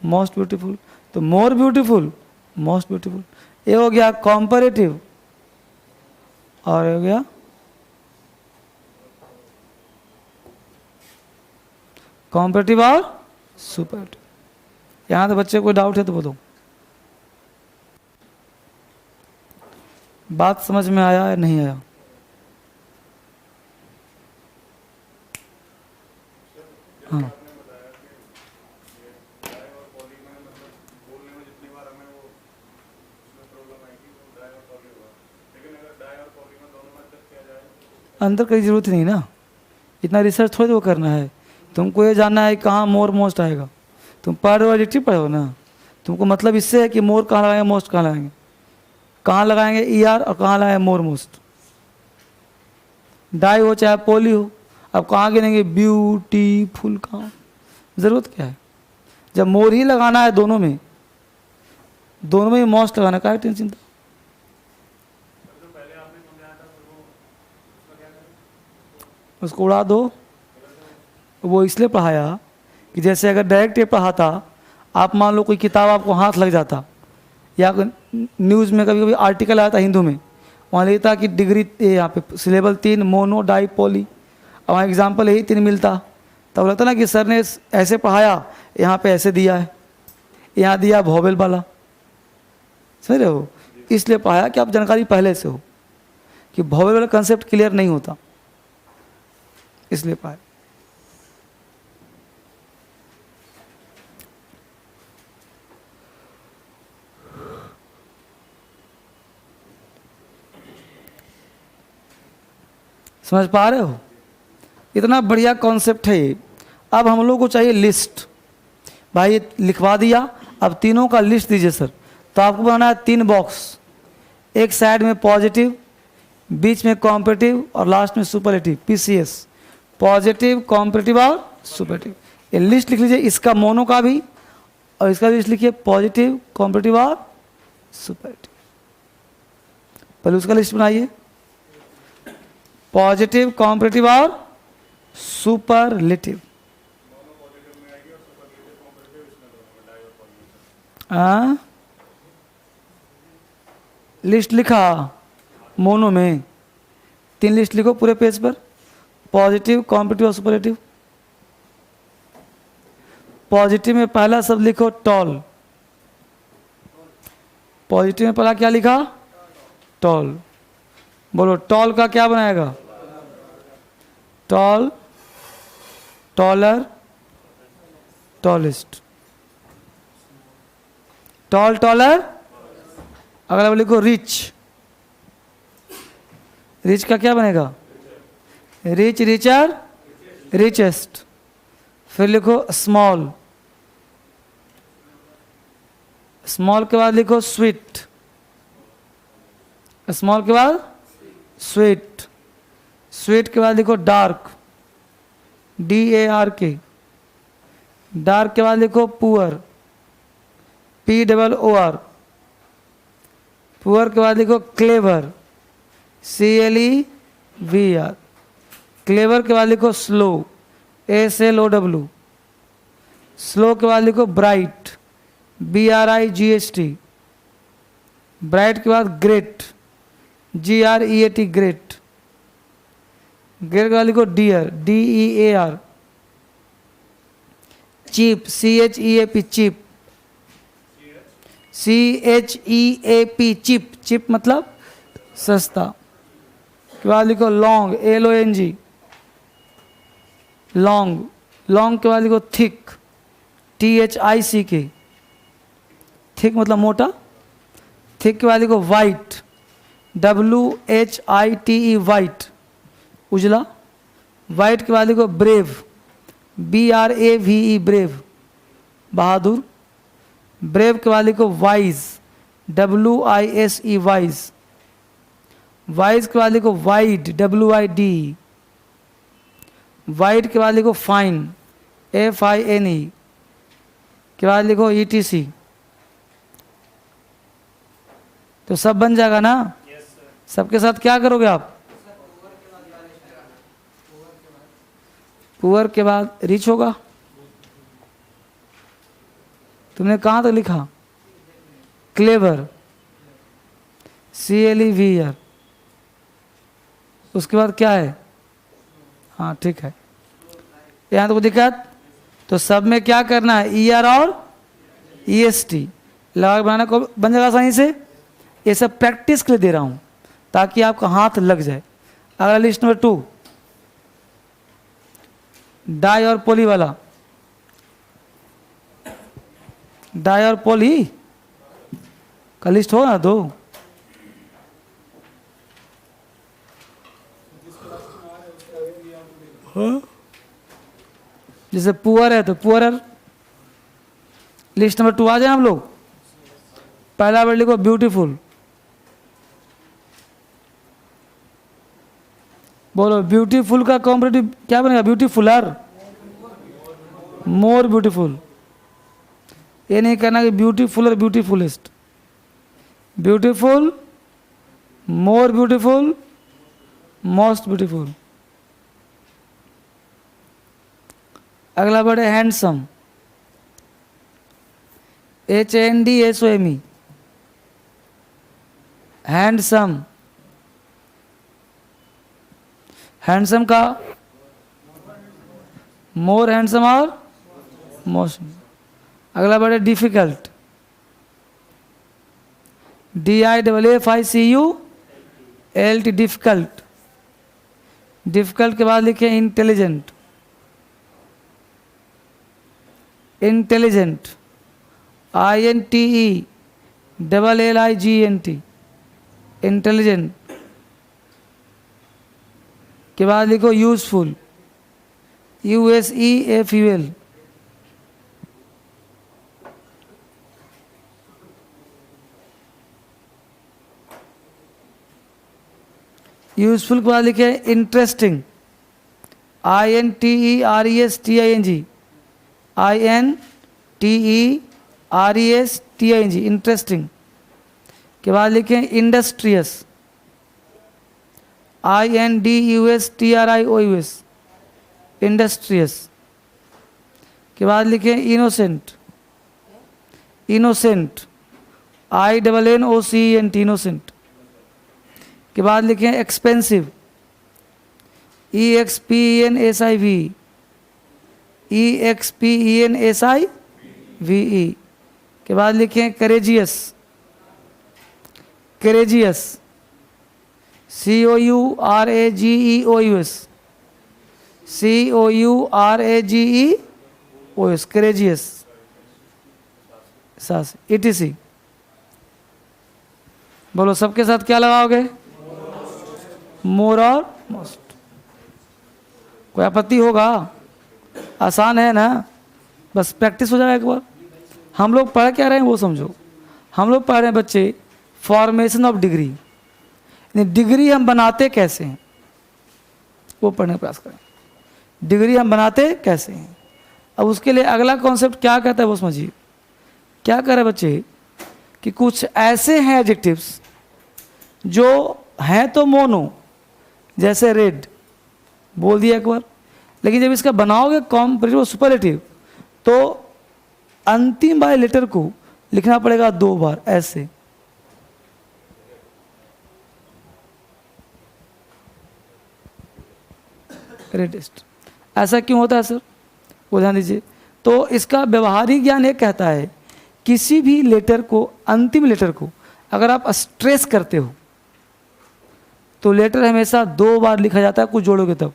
मोस्ट ब्यूटीफुल। तो मोर ब्यूटीफुल, मोस्ट ब्यूटीफुल, ये हो गया कॉम्परेटिव, और हो गया कॉम्परेटिव और सुपरलेटिव। यहां तो बच्चे कोई डाउट है तो बोलो। बात समझ में आया या नहीं आया? हाँ, अंदर कहीं जरूरत नहीं ना, इतना रिसर्च थोड़ी वो करना है। तुमको ये जानना है कहाँ मोर मोस्ट आएगा। तुम पढ़ रहे हो एडिटिव पढ़े हो ना, तुमको मतलब इससे है कि मोर कहाँ लगाएंगे, मोस्ट कहाँ लगाएंगे, कहाँ लगाएंगे ई आर, और कहाँ लगाएंगे मोर मोस्ट। डाई हो चाहे पोली हो, अब कहाँ गिनेंगे ब्यूटीफुल, कहाँ, ज़रूरत क्या है। जब मोर ही लगाना है दोनों में ही मोस्ट लगाना, का टेंशन था। उसको उड़ा दो। वो इसलिए पढ़ाया कि जैसे अगर डायरेक्ट ये पढ़ाता, आप मान लो कोई किताब आपको हाथ लग जाता, या न्यूज़ में कभी कभी आर्टिकल आया था हिंदू में, वहाँ लिखता कि डिग्री यहाँ पे सिलेबल 3 मोनो डाई पॉली, वहाँ एग्जाम्पल यही 3 मिलता, तब लगता ना कि सर ने ऐसे पढ़ाया, यहाँ पे ऐसे दिया है, यहाँ दिया वोवेल वाला, समझ रहे हो। इसलिए पढ़ाया कि आप जानकारी पहले से हो, कि वोवेल वाला कंसेप्ट क्लियर नहीं होता, इसलिए पढ़ाया। समझ पा रहे हो, इतना बढ़िया कॉन्सेप्ट है ये। अब हम लोग को चाहिए लिस्ट, भाई ये लिखवा दिया, अब तीनों का लिस्ट दीजिए सर। तो आपको बनाना है 3 बॉक्स, एक साइड में पॉजिटिव, बीच में कॉम्पिटिटिव और लास्ट में सुपरलेटिव, पीसीएस, पॉजिटिव कॉम्पिटिटिव और सुपरलेटिव। ये लिस्ट लिख लीजिए, इसका मोनो का भी और इसका लिस्ट लिखिए, पॉजिटिव कॉम्पिटिटिव और सुपरलेटिव। पहले उसका लिस्ट बनाइए, पॉजिटिव कॉम्पिटिटिव और सुपरलेटिव। लिस्ट लिखा मोनो में, 3 लिस्ट लिखो पूरे पेज पर, पॉजिटिव कॉम्पिटिटिव और सुपरलेटिव। पॉजिटिव में पहला शब्द लिखो टॉल, पॉजिटिव में पहला क्या लिखा, टॉल। बोलो टॉल का क्या बनाएगा, tall, taller, tallest, tall, taller. अगला लिखो रिच, रिच का क्या बनेगा, रिच, रिचर, रिचेस्ट। फिर लिखो स्मॉल, स्मॉल के बाद लिखो स्वीट, स्मॉल के बाद स्वीट, स्वीट के बाद लिखो डार्क, DARK, डार्क के बाद लिखो पुअर, POOR, पुअर के बाद लिखो क्लेवर, CLEVR, क्लेवर के बाद लिखो स्लो, SLOW, स्लो के बाद लिखो ब्राइट, BRIGHT, ब्राइट के बाद ग्रेट, GREAT, ग्रेट, ग्रेट के बाद लिखो dear, DEAR, cheap, CHEAP, cheap, CHEAP, chip, chip मतलब सस्ता। के बाद लिखो लॉन्ग, LONG, लॉन्ग, लॉन्ग के बाद लिखो थिक, THICK, थिक मतलब मोटा। थिक के बाद लिखो वाइट, WHITE, वाइट, उजला। वाइट के बाद लिखो ब्रेव, BRAVE, ब्रेव, बहादुर। ब्रेव के बाद लिखो वाइज, WISE, वाइज। वाइज के बाद लिखो वाइड, WID। वाइड के बाद लिखो फाइन, FINE। के बाद लिखो ETC। तो सब बन जाएगा ना। सबके साथ क्या करोगे आप, पुअर के बाद रिच होगा। तुमने कहाँ तक लिखा, क्लेवर, CLEVR, उसके बाद क्या है, हाँ ठीक है, यहाँ तो कोई दिक्कत। तो सब में क्या करना है, ER और EST लगा बनाना को बन जाएगा आसानी से। ये सब प्रैक्टिस के लिए दे रहा हूँ ताकि आपका हाथ लग जाए। अगला लिस्ट नंबर 2, डाई और पॉली वाला, डाई और पॉली का लिस्ट हो ना 2। जैसे पुअर है तो पुअरर, लिस्ट नंबर 2 आ जाए हम लोग। पहला वर्ड लिखो ब्यूटीफुल, बोलो ब्यूटीफुल का कॉम्पिटिटिव क्या बनेगा, ब्यूटीफुलर, मोर ब्यूटीफुल। ये नहीं कहना कि ब्यूटीफुल और beautifulest, beautiful, more beautiful, most beautiful. अगला वर्ड है हैंडसम, HANDSOME, हैंडसम। हैंडसम का मोर हैंडसम और मोस्ट। अगला वर्ड है डिफिकल्ट, DIFFICULT, डिफिकल्ट। डिफिकल्ट के बाद लिखे इंटेलिजेंट, इंटेलिजेंट, INTELLIGENT, इंटेलिजेंट। के बाद लिखो यूजफुल, USEFUL। यूजफुल के बाद लिखे इंटरेस्टिंग, INTERESTING, इंटरेस्टिंग। के बाद लिखें इंडस्ट्रियस, INDUSTRIOUS, इंडस्ट्रियस। के बाद लिखें इनोसेंट, इनोसेंट, INNOCENT, इनोसेंट। के बाद लिखें एक्सपेंसिव, EXPENSIV, EXPENSIVE। के बाद लिखें courageous, courageous, COURAGEOUS, COURAGEOUS, courageous. ETC। बोलो सबके साथ क्या लगाओगे? मोर और मोस्ट। कोई आपत्ति होगा? आसान है ना, बस प्रैक्टिस हो जाएगा एक बार। हम लोग पढ़ क्या रहे हैं वो समझो। हम लोग पढ़ रहे हैं बच्चे फॉर्मेशन ऑफ डिग्री, डिग्री हम बनाते कैसे हैं वो पढ़ने का प्रयास करें। डिग्री हम बनाते कैसे हैं। अब उसके लिए अगला कॉन्सेप्ट क्या कहता है वो समझिए। क्या कह रहे हैं बच्चे कि कुछ ऐसे हैं एडजेक्टिव्स जो हैं तो मोनो, जैसे रेड बोल दिया एक बार, लेकिन जब इसका बनाओगे कॉम्परेटिव और सुपरलेटिव तो अंतिम वाले लेटर को लिखना पड़ेगा 2 बार ऐसे। रेडेस्ट। ऐसा क्यों होता है सर? वो ध्यान दीजिए। तो इसका व्यवहारिक ज्ञान ये कहता है किसी भी लेटर को, अंतिम लेटर को अगर आप स्ट्रेस करते हो तो लेटर हमेशा 2 बार लिखा जाता है, कुछ जोड़ोगे तब।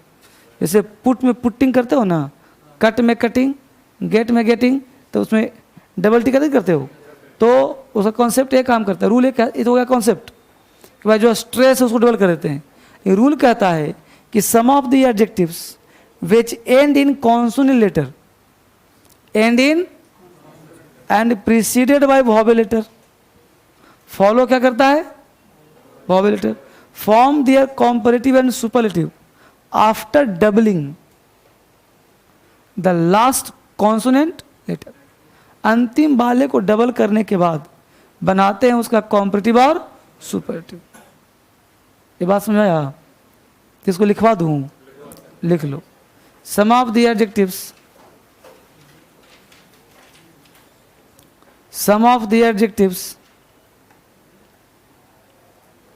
जैसे पुट में पुटिंग करते हो ना, कट में कटिंग, गेट में गेटिंग, तो उसमें डबल टी करते हो। तो उसका कॉन्सेप्ट ये काम करता है, रूल ये तो हो गया कॉन्सेप्ट कि भाई जो स्ट्रेस है उसको डबल कर देते हैं। ये रूल कहता है कि some of the adjectives which end in consonant letter and in end preceded by vowel letter, follow क्या करता है? Vowel letter. Form their comparative and superlative after doubling the last consonant letter. अंतिम वाले को double करने के बाद बनाते हैं उसका कॉम्परेटिव और सुपरलेटिव। ये बात समझ आया? इसको लिखवा दूं, लिख लो। Some of the adjectives, some of the adjectives,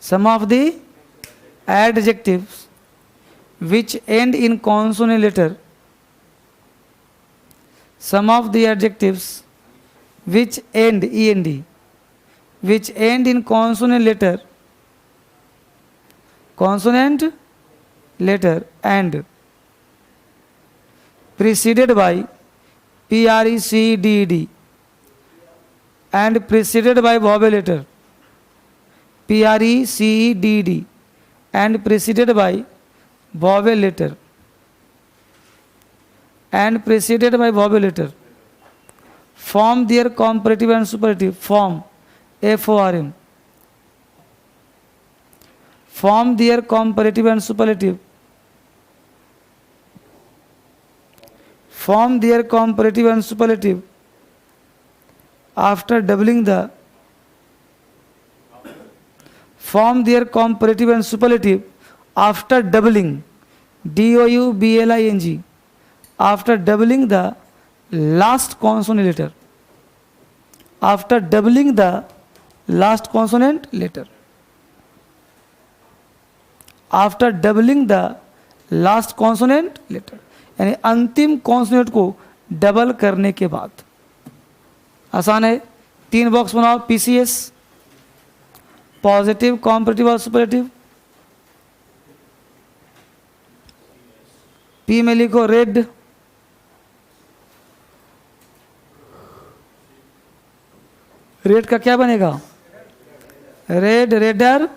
some of the adjectives which end in consonant letter, some of the adjectives which end END, which end in consonant letter and preceded by PRECEDED and preceded by vowel letter PRECEDD and preceded by vowel letter and preceded by vowel letter form their comparative and superlative, form FORM, form their comparative and superlative, form their comparative and superlative after doubling the, form their comparative and superlative after doubling, DOUBLING, after doubling the last consonant letter, after doubling the last consonant letter, after doubling the last consonant letter, यानी अंतिम consonant को double करने के बाद। आसान है, 3 box बनाओ, PCS, positive, comparative और सुपरलेटिव। पी में लिखो रेड, रेड का क्या बनेगा? Red, redder,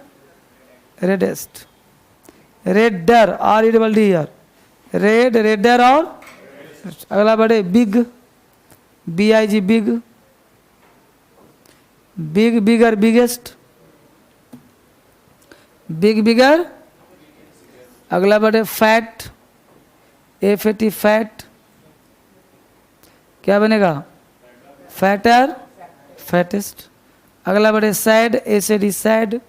reddest, redder, R E double D R, red, redder और अगला बढ़े big, B I G, big, big, bigger, biggest, big, bigger. अगला बढ़े fat, F A T, fat, क्या बनेगा? Fatter, fattest. अगला बढ़े sad, S A D, sad,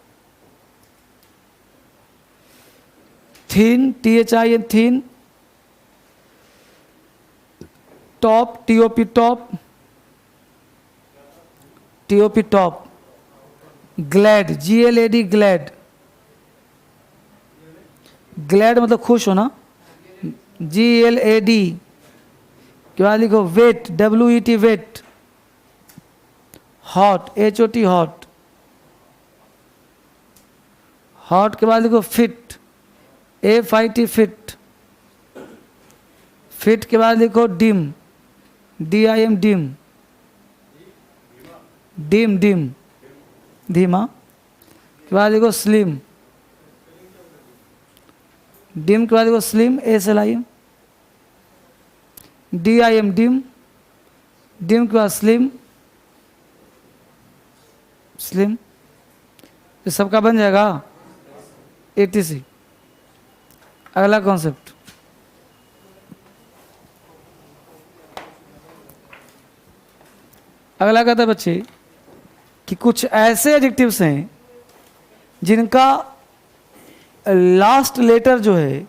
thin, T H I N, thin, top, T O P, top, T O P, top, glad, G L A D, glad, glad मतलब खुश होना, जी L A D. के बाद लिखो wet, W E T, wet, hot, H O T, hot, hot. के बाद लिखो fit, F I T, fit, fit. के बाद लिखो dim, D I M, dim, dim, dim, धीमा। के बाद लिखो स्लिम, डिम। के बाद लिखो slim, S L I M, D I M, dim, dim. के बाद स्लिम, स्लिम। ये सबका बन जाएगा एटीसी। अगला कॉन्सेप्ट, अगला कहता है बच्चे कि कुछ ऐसे एडजेक्टिव्स हैं जिनका लास्ट लेटर जो है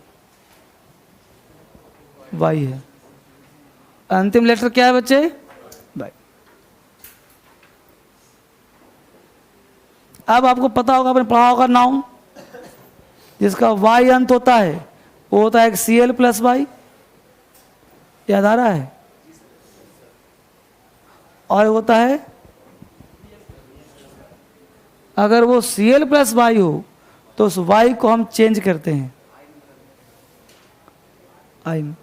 वाई है। अंतिम लेटर क्या है बच्चे? वाई। अब आपको पता होगा, आपने पढ़ा होगा नाउन जिसका वाई अंत होता है, वो होता है एक सी एल प्लस वाई, याद आ रहा है? और होता है अगर वो सी एल प्लस वाई हो तो उस वाई को हम चेंज करते हैं आई में,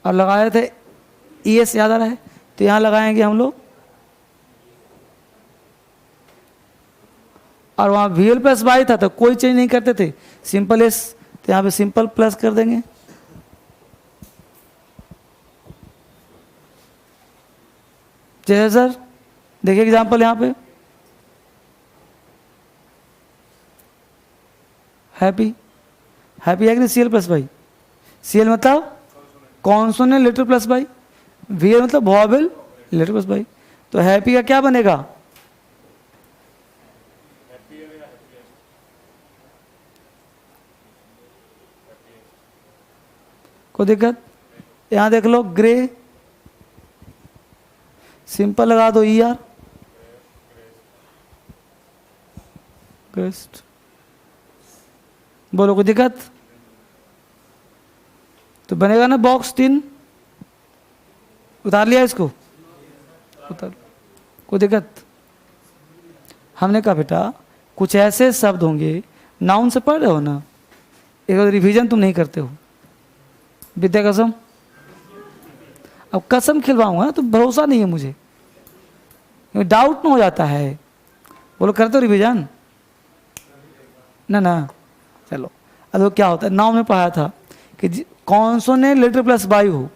और लगाए थे ई एस, याद आ रहा है? तो यहां लगाएंगे हम लोग, और वहां वी एल प्लस वाई था तो कोई चेंज नहीं करते थे, सिंपल एस, तो यहां पे सिंपल प्लस कर देंगे। जैसे सर देखिए एग्जांपल यहां पे, हैप्पी, हैप्पी है कि नहीं? C L plus Y, C L मतलब consonant letter plus Y, V L मतलब वॉवेल लेटर प्लस वाई। तो हैप्पी का क्या बनेगा? कोई दिक्कत? यहां देख लो ग्रे, सिंपल लगा दो ई आर, ग्रेस्ट। बोलो कोई दिक्कत? तो बनेगा ना बॉक्स 3, उतार लिया इसको, उतार, कोई दिक्कत? हमने कहा बेटा कुछ ऐसे शब्द होंगे, नाउन से पढ़ रहे हो ना, एक बार रिवीजन तुम नहीं करते हो, विद्या कसम। अब कसम खिलवाऊंगा ना तो भरोसा नहीं है मुझे, डाउट ना हो जाता है। बोलो करते हो रिवीजन ना? ना, चलो। अब क्या होता है, नाउन में पढ़ा था कि कॉन्सोनेंट लेटर प्लस वाई हो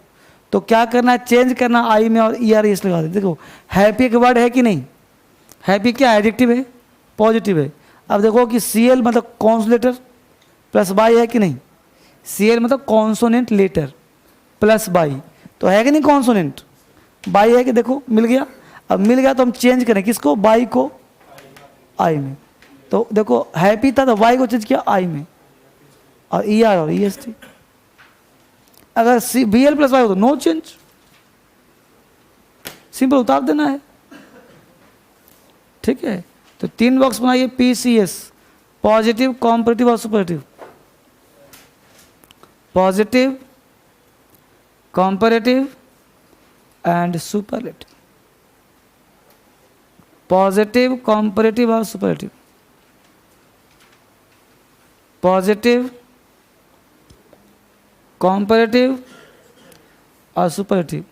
तो क्या करना है? चेंज करना आई में और ई आर एस लगा दे। देखो हैप्पी एक वर्ड है कि नहीं? हैप्पी क्या एडजेक्टिव है? पॉजिटिव है। अब देखो कि सी एल मतलब कॉन्सोनेंट लेटर प्लस वाई है कि नहीं? सी एल मतलब कॉन्सोनेंट लेटर प्लस वाई, तो है कि नहीं कॉन्सोनेंट? वाई है कि? देखो मिल गया। अब मिल गया तो हम चेंज करें किसको? वाई को आई में। तो देखो हैप्पी था तो वाई को चेंज किया आई में, और ई आर और ई एस टी। अगर C B L plus Y हो तो नो चेंज, सिंपल उतार देना है। ठीक है, तो 3 बॉक्स बनाइए PCS, पॉजिटिव, कॉम्परेटिव और superlative. Positive, comparative and superlative. Positive, comparative और सुपरलेटिव। पॉजिटिव, कॉम्परेटिव और सुपरलेटिव।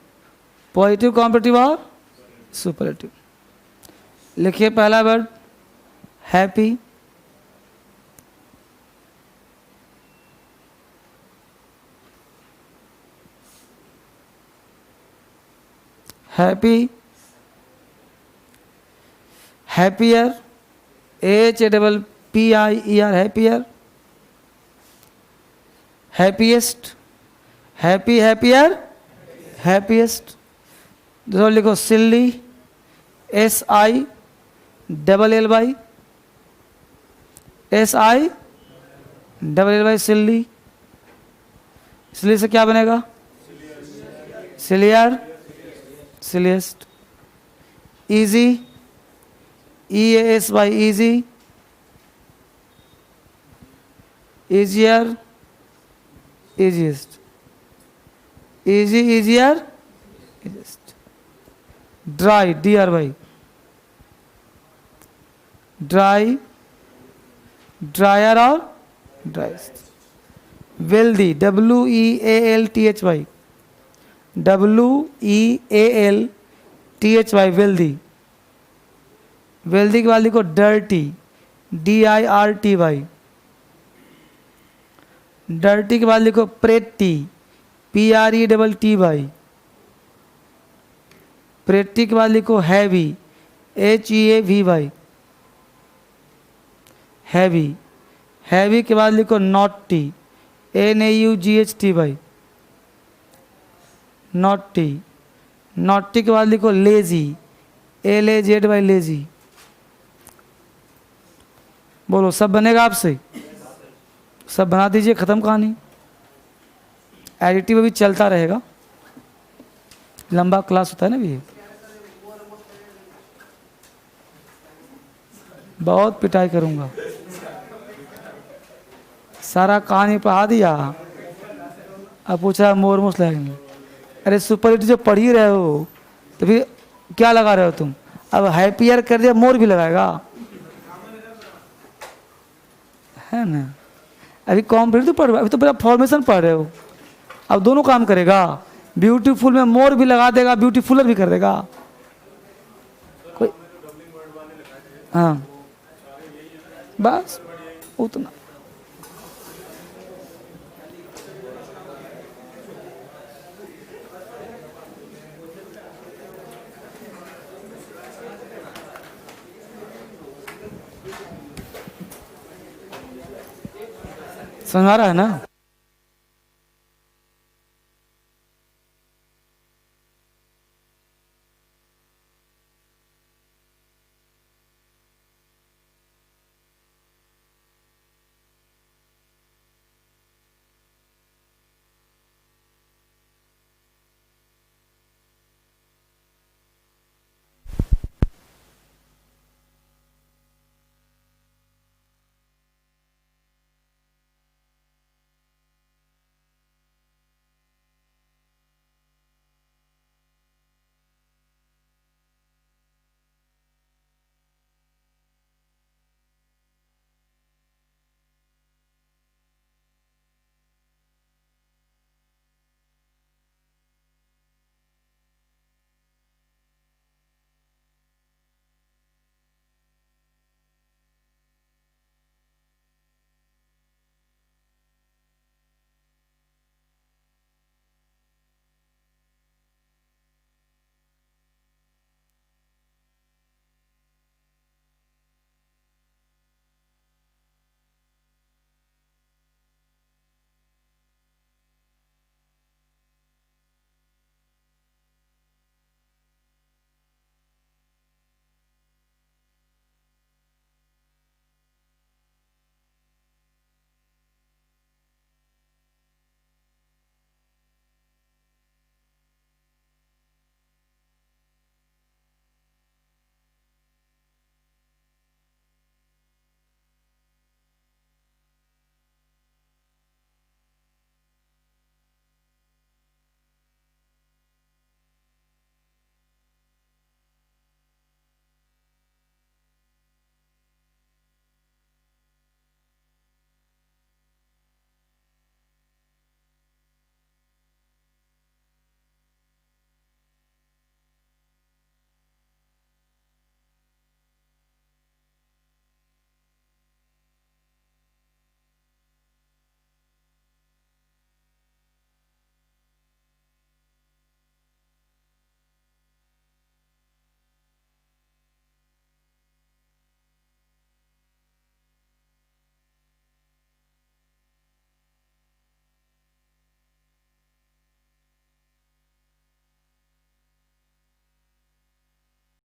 पॉजिटिव, कॉम्परेटिव और सुपरलेटिव। लिखिए पहला word happy, happy, happier, HAPPIER, happier. Happiest, happy, happier, happiest. दूसरा लिखो सिल्ली, SILLY, SILLY, सिल्ली। सिल्ली से क्या बनेगा? Sillier, silliest. Easy, EASY, easy, easier, easiest, easy, easier, easiest। Dry, DRY, dry, drier और driest. Wealthy, WEALTHY, WEALTHY, wealthy. Wealthy के बाद लिखो dirty, DIRTY। Dirty के बाद लिखो प्रेटी, PRETTY। प्रेटी के बाद लिखो हैवी, HEAVY। हैवी, हैवी के बाद लिखो नॉटी, NAUGHTY। नॉटी, नॉटी के बाद लिखो लेजी, LAZY, लेजी। बोलो सब बनेगा आपसे? सब बना दीजिए, ख़त्म कहानी। एडिटिव अभी चलता रहेगा, लंबा क्लास होता है ना भी। बहुत पिटाई करूँगा, सारा कहानी पढ़ा दिया। अब पूछा मोर मुस लगेंगे। अरे सुपरहिट जो पढ़ ही रहे हो तो फिर क्या लगा रहे हो तुम? अब हैप्पियर कर दिया, मोर भी लगाएगा, है ना। अभी कॉम्पिटेटिव पढ़ रहे हो, अभी तो पूरा फॉर्मेशन पढ़ रहे हो। अब दोनों काम करेगा, ब्यूटीफुल में मोर भी लगा देगा, ब्यूटीफुलर भी कर देगा कोई। हाँ बस उतना। समझ आ रहा है ना?